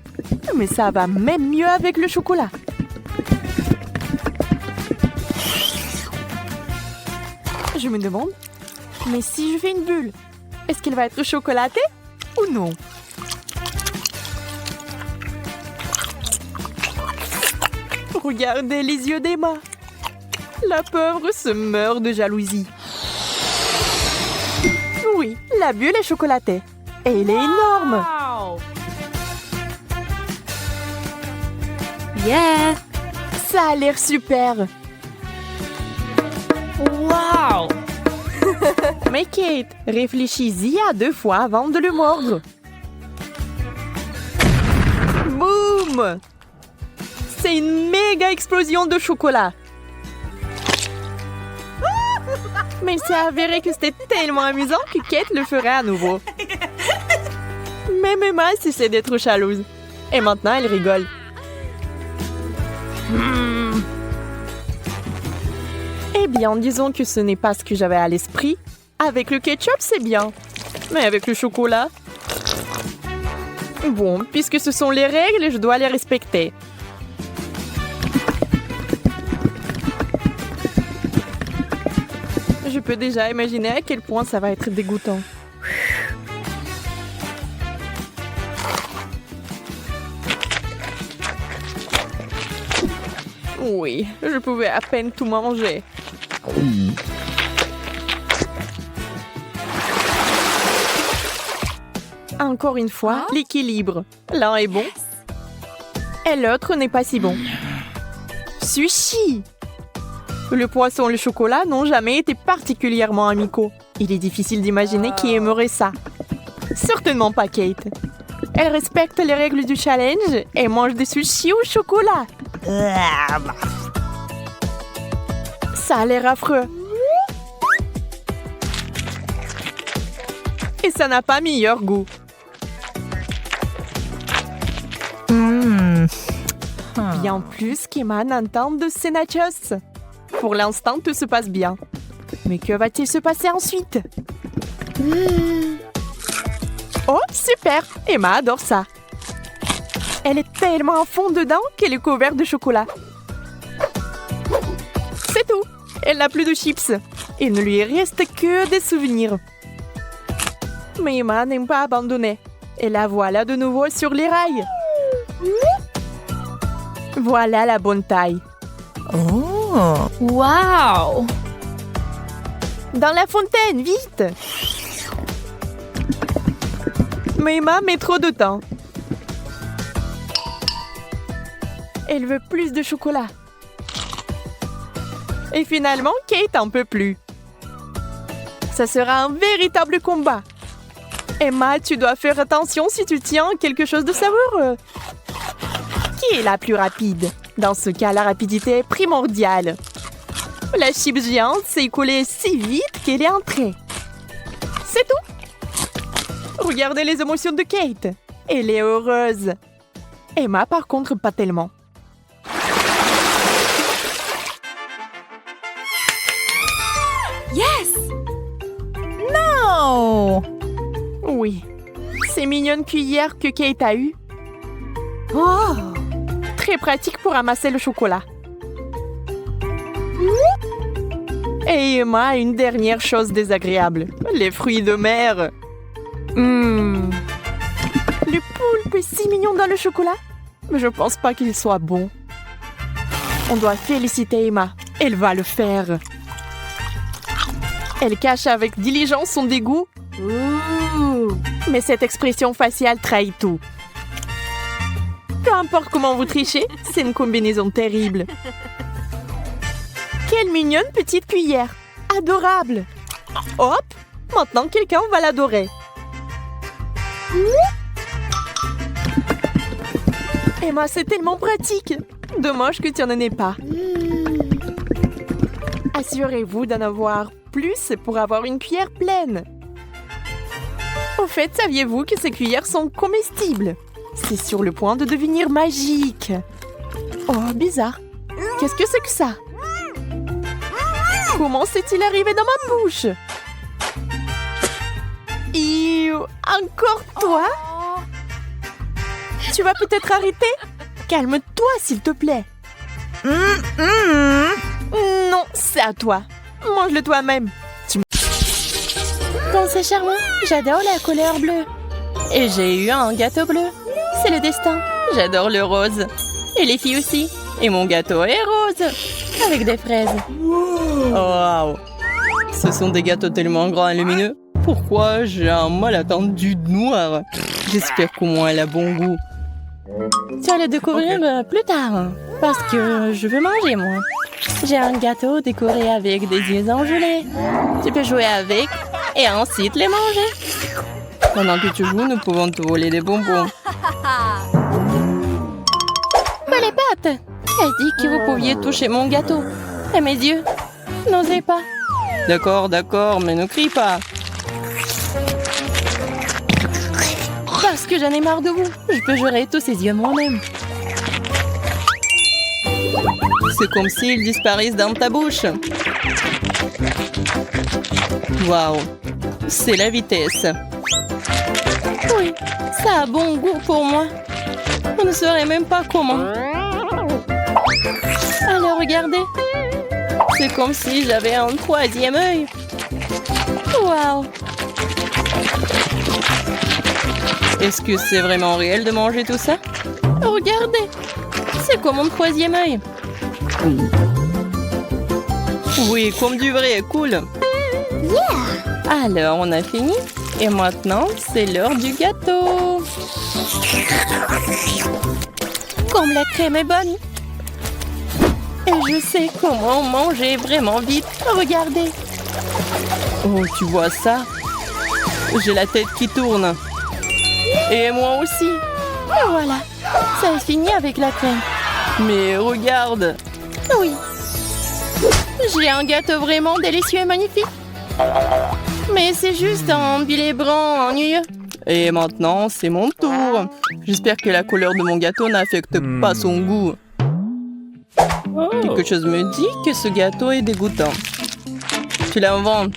Mais ça va même mieux avec le chocolat. Je me demande, mais si je fais une bulle, est-ce qu'elle va être chocolatée ou non? Regardez les yeux d'Emma. La pauvre se meurt de jalousie. Oui, la bulle est chocolatée. Et elle est énorme. Wow! Yeah! Ça a l'air super. Wow! Mais Kate, réfléchis-y à 2 fois avant de le mordre. Boum! C'est une méga explosion de chocolat. Mais il s'est avéré que c'était tellement amusant que Kate le ferait à nouveau. Même Emma cessait d'être jalouse. Et maintenant, elle rigole. Eh bien, disons que ce n'est pas ce que j'avais à l'esprit. Avec le ketchup, c'est bien. Mais avec le chocolat... Bon, puisque ce sont les règles, je dois les respecter. Je peux déjà imaginer à quel point ça va être dégoûtant. Oui, je pouvais à peine tout manger. Encore une fois, l'équilibre. L'un est bon et l'autre n'est pas si bon. Sushi! Le poisson et le chocolat n'ont jamais été particulièrement amicaux. Il est difficile d'imaginer qui aimerait ça. Certainement pas Kate. Elle respecte les règles du challenge et mange des sushis au chocolat. Ça a l'air affreux. Et ça n'a pas meilleur goût. Bien plus qu'Emma n'entend de ces nachos. Pour l'instant, tout se passe bien. Mais que va-t-il se passer ensuite? Oh, super! Emma adore ça. Elle est tellement à fond dedans qu'elle est couverte de chocolat. C'est tout. Elle n'a plus de chips. Il ne lui reste que des souvenirs. Mais Emma n'aime pas abandonner. Et la voilà de nouveau sur les rails. Voilà la bonne taille. Oh. Wow. Dans la fontaine, vite! Mais Emma met trop de temps. Elle veut plus de chocolat. Et finalement, Kate en peut plus. Ça sera un véritable combat. Emma, tu dois faire attention si tu tiens quelque chose de savoureux. Qui est la plus rapide? Dans ce cas, la rapidité est primordiale. La chips géante s'est écoulée si vite qu'elle est entrée. C'est tout. Regardez les émotions de Kate. Elle est heureuse. Emma, par contre, pas tellement. Yes. No. Oui. Ces mignonnes cuillères que Kate a eues. Oh! Très pratique pour ramasser le chocolat. Et Emma a une dernière chose désagréable. Les fruits de mer. Le poulpe est si mignon dans le chocolat. Mais je pense pas qu'il soit bon. On doit féliciter Emma. Elle va le faire. Elle cache avec diligence son dégoût. Mais cette expression faciale trahit tout. Peu importe comment vous trichez, c'est une combinaison terrible. Quelle mignonne petite cuillère. Adorable. Hop, maintenant quelqu'un va l'adorer. Emma, c'est tellement pratique. Dommage que tu n'en aies pas. Assurez-vous d'en avoir plus pour avoir une cuillère pleine. Au fait, saviez-vous que ces cuillères sont comestibles? C'est sur le point de devenir magique. Oh, bizarre. Qu'est-ce que c'est que ça? Comment s'est-il arrivé dans ma bouche? Encore toi? Tu vas peut-être arrêter? Calme-toi, s'il te plaît. Non, c'est à toi. Mange-le toi-même. Bon, c'est charmant. J'adore la couleur bleue. Et j'ai eu un gâteau bleu. C'est le destin. J'adore le rose. Et les filles aussi. Et mon gâteau est rose. Avec des fraises. Wow. Ce sont des gâteaux tellement grands et lumineux. Pourquoi j'ai un malentendu noir? J'espère qu'au moins elle a bon goût. Tu vas le découvrir plus tard. Parce que je veux manger, moi. J'ai un gâteau décoré avec des yeux engelés. Tu peux jouer avec et ensuite les manger. Pendant que tu joues, nous pouvons te voler des bonbons. Mais les pattes! J'ai dit que vous pouviez toucher mon gâteau. Et mes yeux. N'osez pas. D'accord, d'accord, mais ne crie pas. Parce que j'en ai marre de vous. Je peux gérer tous ces yeux moi-même. C'est comme s'ils disparaissent dans ta bouche. Waouh, c'est la vitesse. Oui, ça a bon goût pour moi. On ne saurait même pas comment. Alors regardez. C'est comme si j'avais un troisième œil. Waouh. Est-ce que c'est vraiment réel de manger tout ça? Regardez. C'est comme mon troisième œil. Oui, comme du vrai, cool. Alors, on a fini. Et maintenant, c'est l'heure du gâteau. Comme la crème est bonne. Et je sais comment manger vraiment vite. Regardez. Oh, tu vois ça? J'ai la tête qui tourne. Et moi aussi. Et voilà. Ça est fini avec la crème. Mais regarde. Oui. J'ai un gâteau vraiment délicieux et magnifique. Mais c'est juste un billet brun ennuyeux. Et maintenant, c'est mon tour. J'espère que la couleur de mon gâteau n'affecte pas son goût. Quelque chose me dit que ce gâteau est dégoûtant. Tu l'inventes.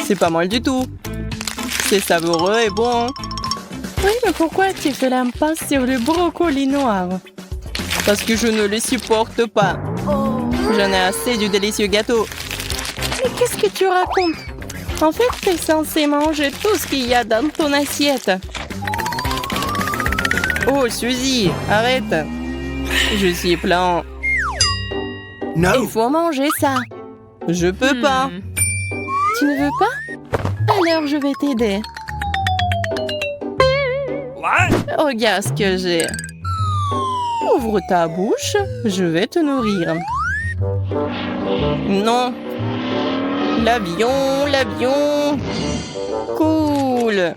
C'est pas mal du tout. C'est savoureux et bon. Oui, mais pourquoi tu fais l'impasse sur le brocoli noir? Parce que je ne le supporte pas. J'en ai assez du délicieux gâteau. Mais qu'est-ce que tu racontes? En fait, tu es censé manger tout ce qu'il y a dans ton assiette. Oh, Suzy, arrête. Je suis plein. Il faut manger ça. Je peux pas. Tu ne veux pas? Alors, je vais t'aider. Regarde ce que j'ai. Ouvre ta bouche, je vais te nourrir. Non. L'avion, l'avion. Cool.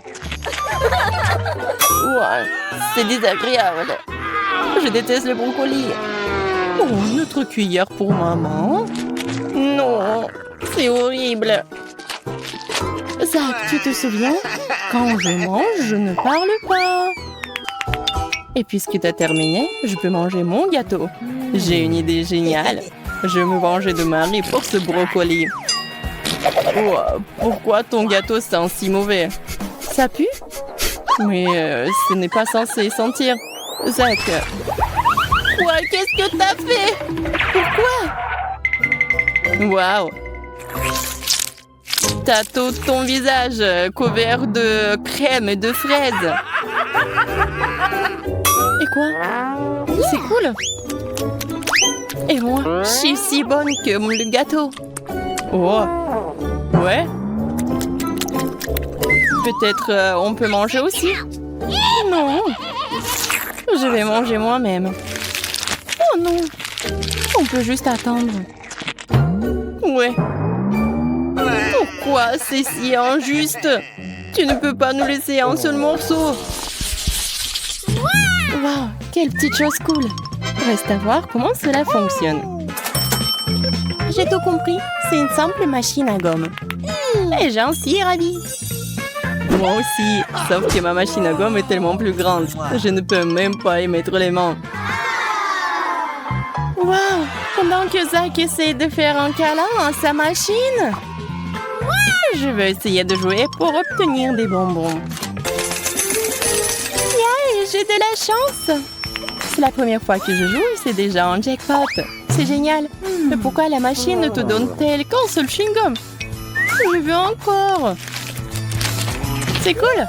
Ouais, c'est désagréable. Je déteste le brocoli. Oh, une autre cuillère pour maman. Non, c'est horrible. Zach, tu te souviens? Quand je mange, je ne parle pas. Et puisque tu as terminé, je peux manger mon gâteau. J'ai une idée géniale. Je vais me venger de Marie pour ce brocoli. Oh, pourquoi ton gâteau sent si mauvais? Ça pue? Mais ce n'est pas censé sentir. Zach. Ouais, qu'est-ce que t'as fait? Pourquoi? Waouh. T'as tout ton visage couvert de crème et de fraises. Et quoi? C'est cool. Et moi, je suis si bonne que le gâteau. Oh. Ouais. Peut-être on peut manger aussi. Non. Je vais manger moi-même. Oh non. On peut juste attendre. Ouais. Pourquoi c'est si injuste? Tu ne peux pas nous laisser un seul morceau. Wow, quelle petite chose cool. Reste à voir comment cela fonctionne. J'ai tout compris. C'est une simple machine à gomme. Et j'en suis ravie. Moi aussi, sauf que ma machine à gomme est tellement plus grande. Je ne peux même pas y mettre les mains. Wow! Pendant que Zach essaie de faire un câlin à sa machine, je vais essayer de jouer pour obtenir des bonbons. Yeah, j'ai de la chance! C'est la première fois que je joue, c'est déjà un jackpot. C'est génial. Mais pourquoi la machine ne te donne-t-elle qu'un seul chewing-gum? Je veux encore. C'est cool.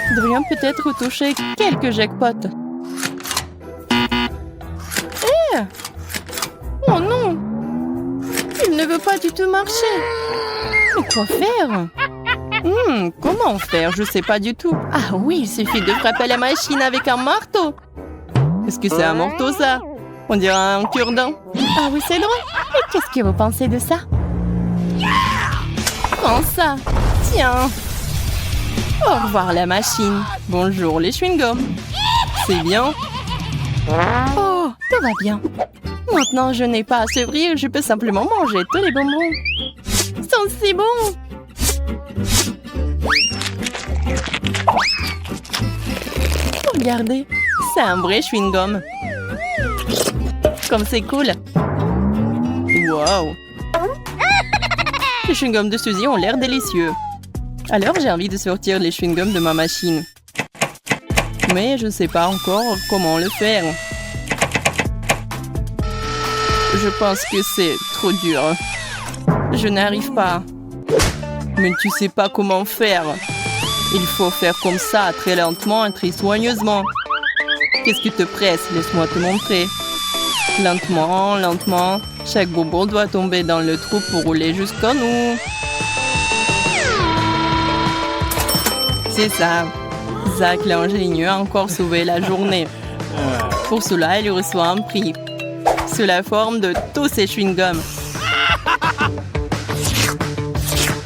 Nous devrions peut-être toucher quelques jackpots. Eh! Oh non! Il ne veut pas du tout marcher. Mais quoi faire? Comment faire? Je sais pas du tout. Ah oui, il suffit de frapper la machine avec un marteau. Est-ce que c'est un marteau, ça? On dirait un cure-dent. Ah oui, c'est drôle. Et qu'est-ce que vous pensez de ça? Prends ça. Tiens. Au revoir, la machine. Bonjour, les chewing-gums. C'est bien. Oh, tout va bien. Maintenant, je n'ai pas à s'ouvrir. Je peux simplement manger tous les bonbons. Ils sont si bons. Regardez, c'est un vrai chewing-gum. Comme c'est cool. Wow. Les chewing-gums de Suzy ont l'air délicieux. Alors j'ai envie de sortir les chewing-gums de ma machine. Mais je ne sais pas encore comment le faire. Je pense que c'est trop dur. Je n'arrive pas. Mais tu sais pas comment faire. Il faut faire comme ça, très lentement et très soigneusement. Qu'est-ce qui te presse? Laisse-moi te montrer. Lentement, lentement. Chaque bonbon doit tomber dans le trou pour rouler jusqu'à nous. C'est ça. Zach l'ingénieux a encore sauvé la journée. Pour cela, il reçoit un prix. Sous la forme de tous ses chewing-gums.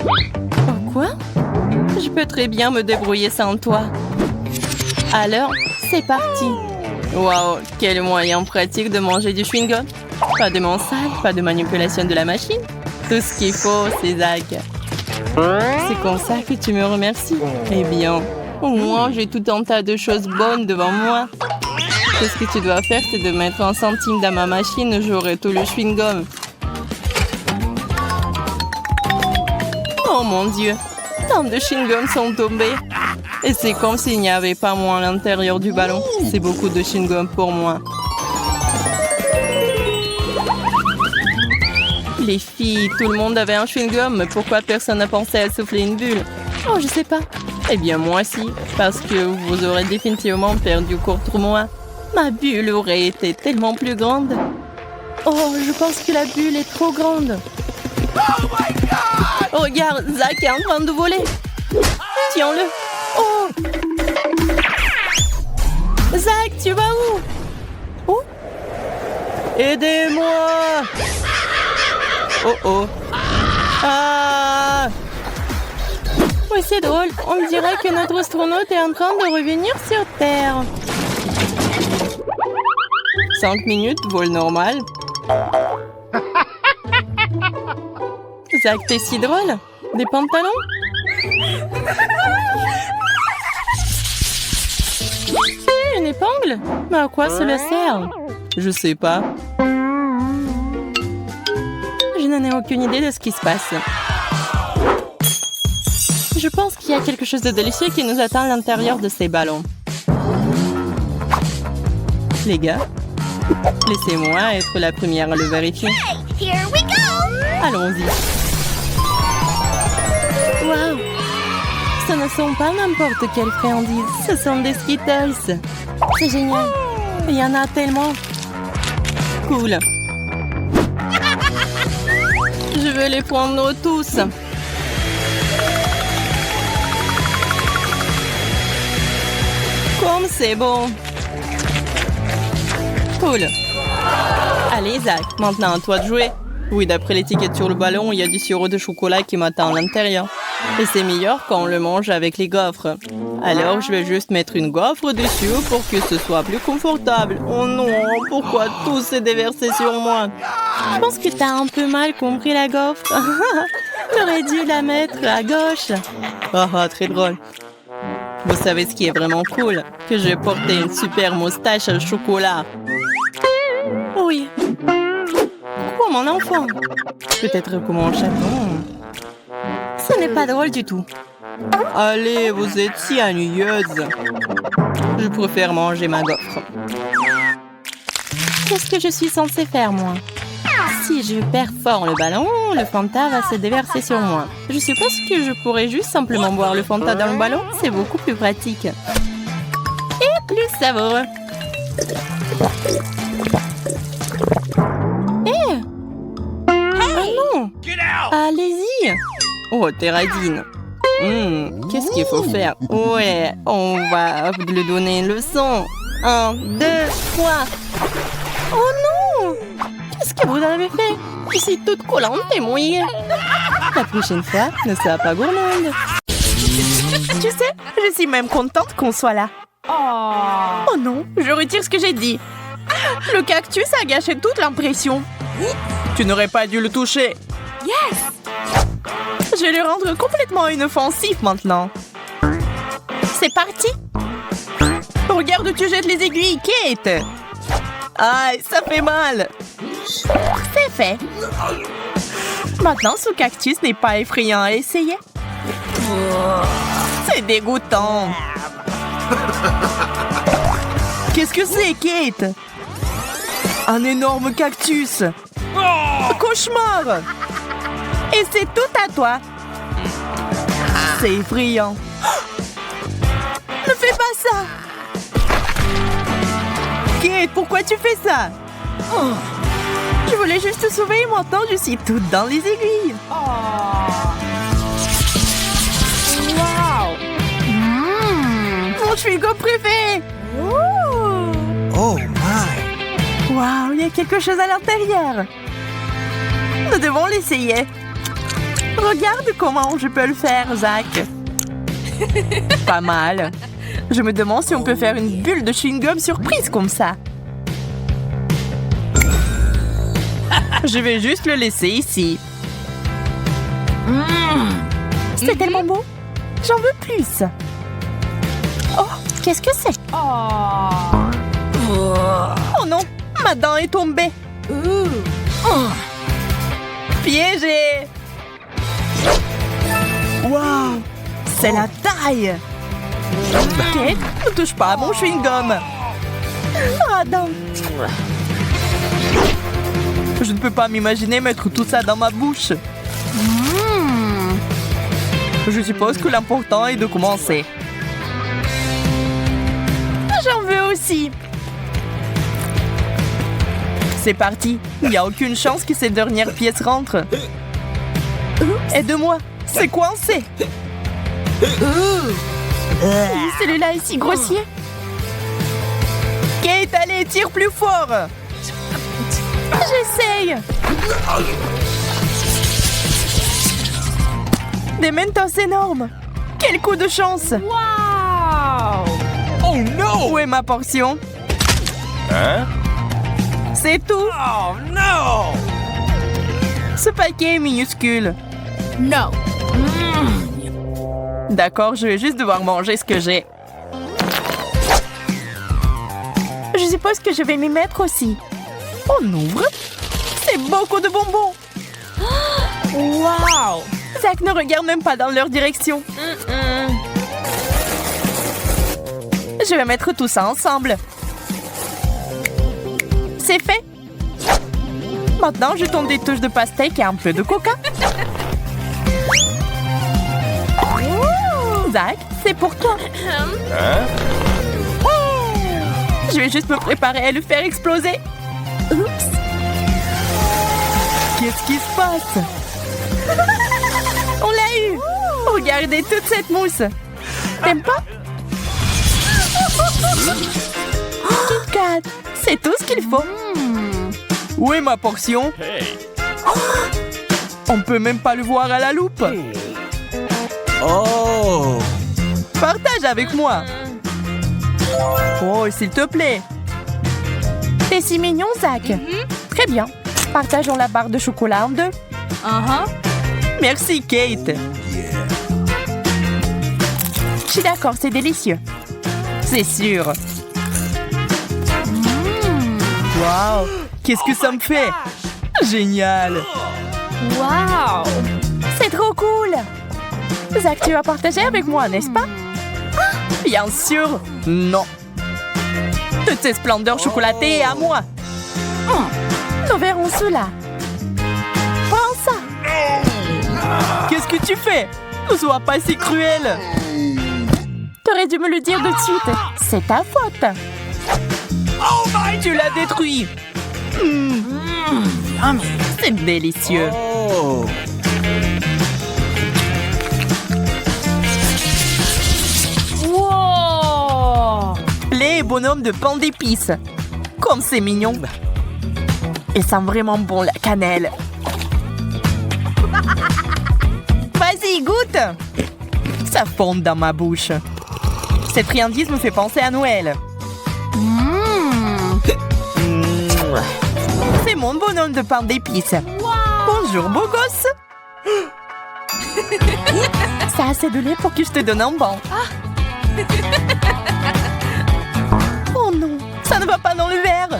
Oh, quoi? Je peux très bien me débrouiller sans toi. Alors, c'est parti. Waouh, quel moyen pratique de manger du chewing-gum. Pas de main sale, pas de manipulation de la machine. Tout ce qu'il faut, c'est Zach. C'est comme ça que tu me remercies. Eh bien, au moins, j'ai tout un tas de choses bonnes devant moi. Tout ce que tu dois faire, c'est de mettre un centime dans ma machine, j'aurai tout le chewing-gum. Oh mon Dieu, tant de chewing-gums sont tombés. Et c'est comme s'il n'y avait pas moins à l'intérieur du ballon. C'est beaucoup de chewing-gum pour moi. Les filles, tout le monde avait un chewing-gum, mais pourquoi personne n'a pensé à souffler une bulle? Oh, je sais pas. Eh bien, moi si, parce que vous aurez définitivement perdu contre moi. Ma bulle aurait été tellement plus grande. Oh, je pense que la bulle est trop grande. Oh, regarde, Zach est en train de voler. Tiens-le. Oh! Zach, tu vas où? Oh! Aidez-moi! Oh oh! Ah! Oui, c'est drôle. On dirait que notre astronaute est en train de revenir sur Terre. 5 minutes, vol normal. Zach, t'es si drôle. Des pantalons? Une épingle? Mais à quoi cela sert? Je sais pas. Je n'en ai aucune idée de ce qui se passe. Je pense qu'il y a quelque chose de délicieux qui nous attend à l'intérieur de ces ballons. Les gars, laissez-moi être la première à le vérifier. Here we go! Allons-y. Waouh! Ce ne sont pas n'importe quelle friandise, ce sont des Skittles. C'est génial. Il y en a tellement. Cool. Je veux les prendre tous. Comme c'est bon. Cool. Allez, Zach, maintenant à toi de jouer. Oui, d'après l'étiquette sur le ballon, il y a du sirop de chocolat qui m'attend à l'intérieur. Et c'est meilleur quand on le mange avec les gaufres. Alors, je vais juste mettre une gaufre dessus pour que ce soit plus confortable. Oh non, pourquoi tout s'est déversé sur moi? Je pense que t'as un peu mal compris la gaufre. T'aurais dû la mettre à gauche. Ah, très drôle. Vous savez ce qui est vraiment cool? Que j'ai porté une super moustache au chocolat. Oui. Pourquoi mon enfant? Peut-être comme un chaton. Ce n'est pas drôle du tout. Allez, vous êtes si ennuyeuse. Je préfère manger ma gaufre. Qu'est-ce que je suis censée faire, moi? Si je perfore le ballon, le Fanta va se déverser sur moi. Je suppose que je pourrais juste simplement boire le Fanta dans le ballon. C'est beaucoup plus pratique. Et plus savoureux. Oh non! Allez-y! Oh, t'es radine. Qu'est-ce qu'il faut faire? Ouais, on va lui donner une leçon. 1, 2, 3. Oh non! Qu'est-ce que vous avez fait? Je suis toute collante et mouillée. La prochaine fois, ne sois pas gourmande. Tu sais, je suis même contente qu'on soit là. Oh non, je retire ce que j'ai dit. Le cactus a gâché toute l'impression. Tu n'aurais pas dû le toucher. Yes! Je vais le rendre complètement inoffensif maintenant. C'est parti! Regarde où tu jettes les aiguilles, Kate! Aïe, ça fait mal! C'est fait! Maintenant, ce cactus n'est pas effrayant à essayer. C'est dégoûtant! Qu'est-ce que c'est, Kate? Un énorme cactus! Cauchemar! Et c'est tout à toi! C'est effrayant! Ne fais pas ça! Kate, pourquoi tu fais ça? Oh, je voulais juste te sauver et maintenant je suis toute dans les aiguilles! Wow! chewing-gum préféré. Oh my. Waouh, il y a quelque chose à l'intérieur. Nous devons l'essayer. Regarde comment je peux le faire, Zach. Pas mal. Je me demande si on peut faire une bulle de chewing-gum surprise comme ça. Je vais juste le laisser ici. C'est tellement beau. J'en veux plus. Oh, qu'est-ce que c'est? Oh non, ma dent est tombée. Piégé. Wow, c'est la taille. Ok, ne touche pas à mon chewing-gum. Radin. Je ne peux pas m'imaginer mettre tout ça dans ma bouche. Je suppose que l'important est de commencer. J'en veux aussi. C'est parti. Il n'y a aucune chance que ces dernières pièces rentrent. Aide-moi. C'est coincé. Celui-là est si grossier. Kate, allez, tire plus fort. J'essaye. Des Mentos énormes. Quel coup de chance. Wow! Oh no! Où est ma portion? Hein? C'est tout. Oh no! Ce paquet est minuscule. No. D'accord, je vais juste devoir manger ce que j'ai. Je suppose que je vais m'y mettre aussi. On ouvre. C'est beaucoup de bonbons. Wow! Zach ne regarde même pas dans leur direction. Je vais mettre tout ça ensemble. C'est fait. Maintenant, je tombe des touches de pastèque et un peu de coca. Zach, c'est pour toi. Hein? Je vais juste me préparer à le faire exploser. Oups. Qu'est-ce qui se passe? On l'a eu. Regardez toute cette mousse. T'aimes pas? Kit Kat, c'est tout ce qu'il faut. Où est ma portion? On peut même pas le voir à la loupe. Oh! Partage avec moi. Oh, s'il te plaît. T'es si mignon, Zach. Très bien. Partageons la barre de chocolat en deux. Merci, Kate. Je suis d'accord, c'est délicieux. C'est sûr. Wow, qu'est-ce que ça me fait? Génial. Wow! C'est trop cool. Zach, tu vas partager avec moi, n'est-ce pas? Bien sûr. Non. Toutes ces splendeurs chocolatées à moi. Nous verrons cela. Prends ça. Qu'est-ce que tu fais? Ne sois pas si cruel. T'aurais dû me le dire de suite. C'est ta faute. Tu l'as détruit. C'est délicieux. Oh! Wow! Les bonhommes de pain d'épices. Comme c'est mignon. Et sent vraiment bon la cannelle. Vas-y, goûte. Ça fond dans ma bouche. Cette friandise me fait penser à Noël. C'est mon bonhomme de pain d'épices. Bonjour, beau gosse. Ça a assez de lait pour que je te donne un banc. Oh non, ça ne va pas dans le verre.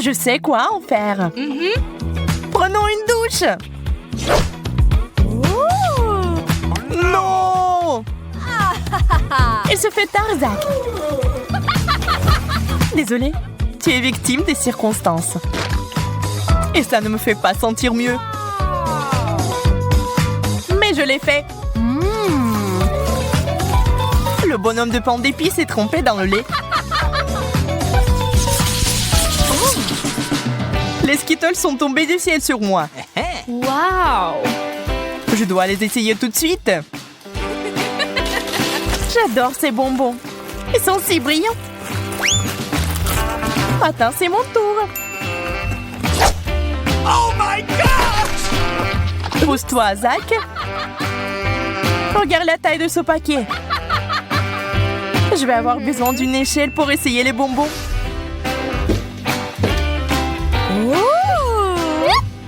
Je sais quoi en faire. Prenons une douche. Non. Il se fait tard, Zach. Désolée, tu es victime des circonstances. Et ça ne me fait pas sentir mieux. Mais je l'ai fait. Le bonhomme de pain d'épices est trempé dans le lait. Les Skittles sont tombés du ciel sur moi. Wow! Je dois les essayer tout de suite. J'adore ces bonbons. Ils sont si brillants. Attends, c'est mon tour. Oh my gosh! Pousse-toi, Zach. Regarde la taille de ce paquet. Je vais avoir besoin d'une échelle pour essayer les bonbons.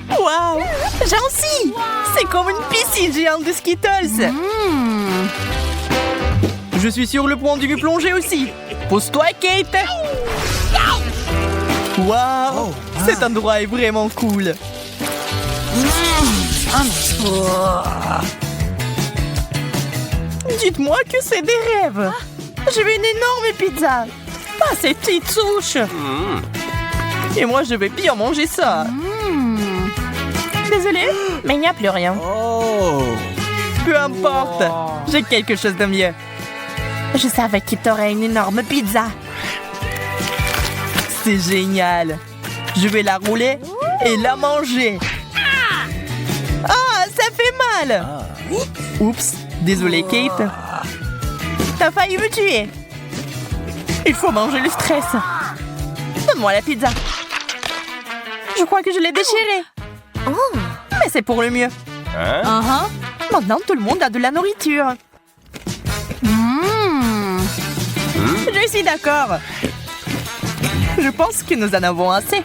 Waouh! J'en suis! C'est comme une piscine géante de Skittles. Je suis sur le point de me plonger aussi. Pose-toi, Kate. Waouh! Cet endroit est vraiment cool. Dites-moi que c'est des rêves. Je veux une énorme pizza. Pas cette petite souche. Et moi, je vais bien manger ça. Désolée, mais il n'y a plus rien. Oh! Peu importe. J'ai quelque chose de mieux. Je savais qu'il t'aurait une énorme pizza. C'est génial. Je vais la rouler et la manger. Ah, ça fait mal. Oups, désolé Kate. T'as failli me tuer. Il faut manger le stress. Donne-moi la pizza. Je crois que je l'ai déchirée. Oh, mais c'est pour le mieux. Hein? Maintenant, tout le monde a de la nourriture. Je suis d'accord. Je pense que nous en avons assez.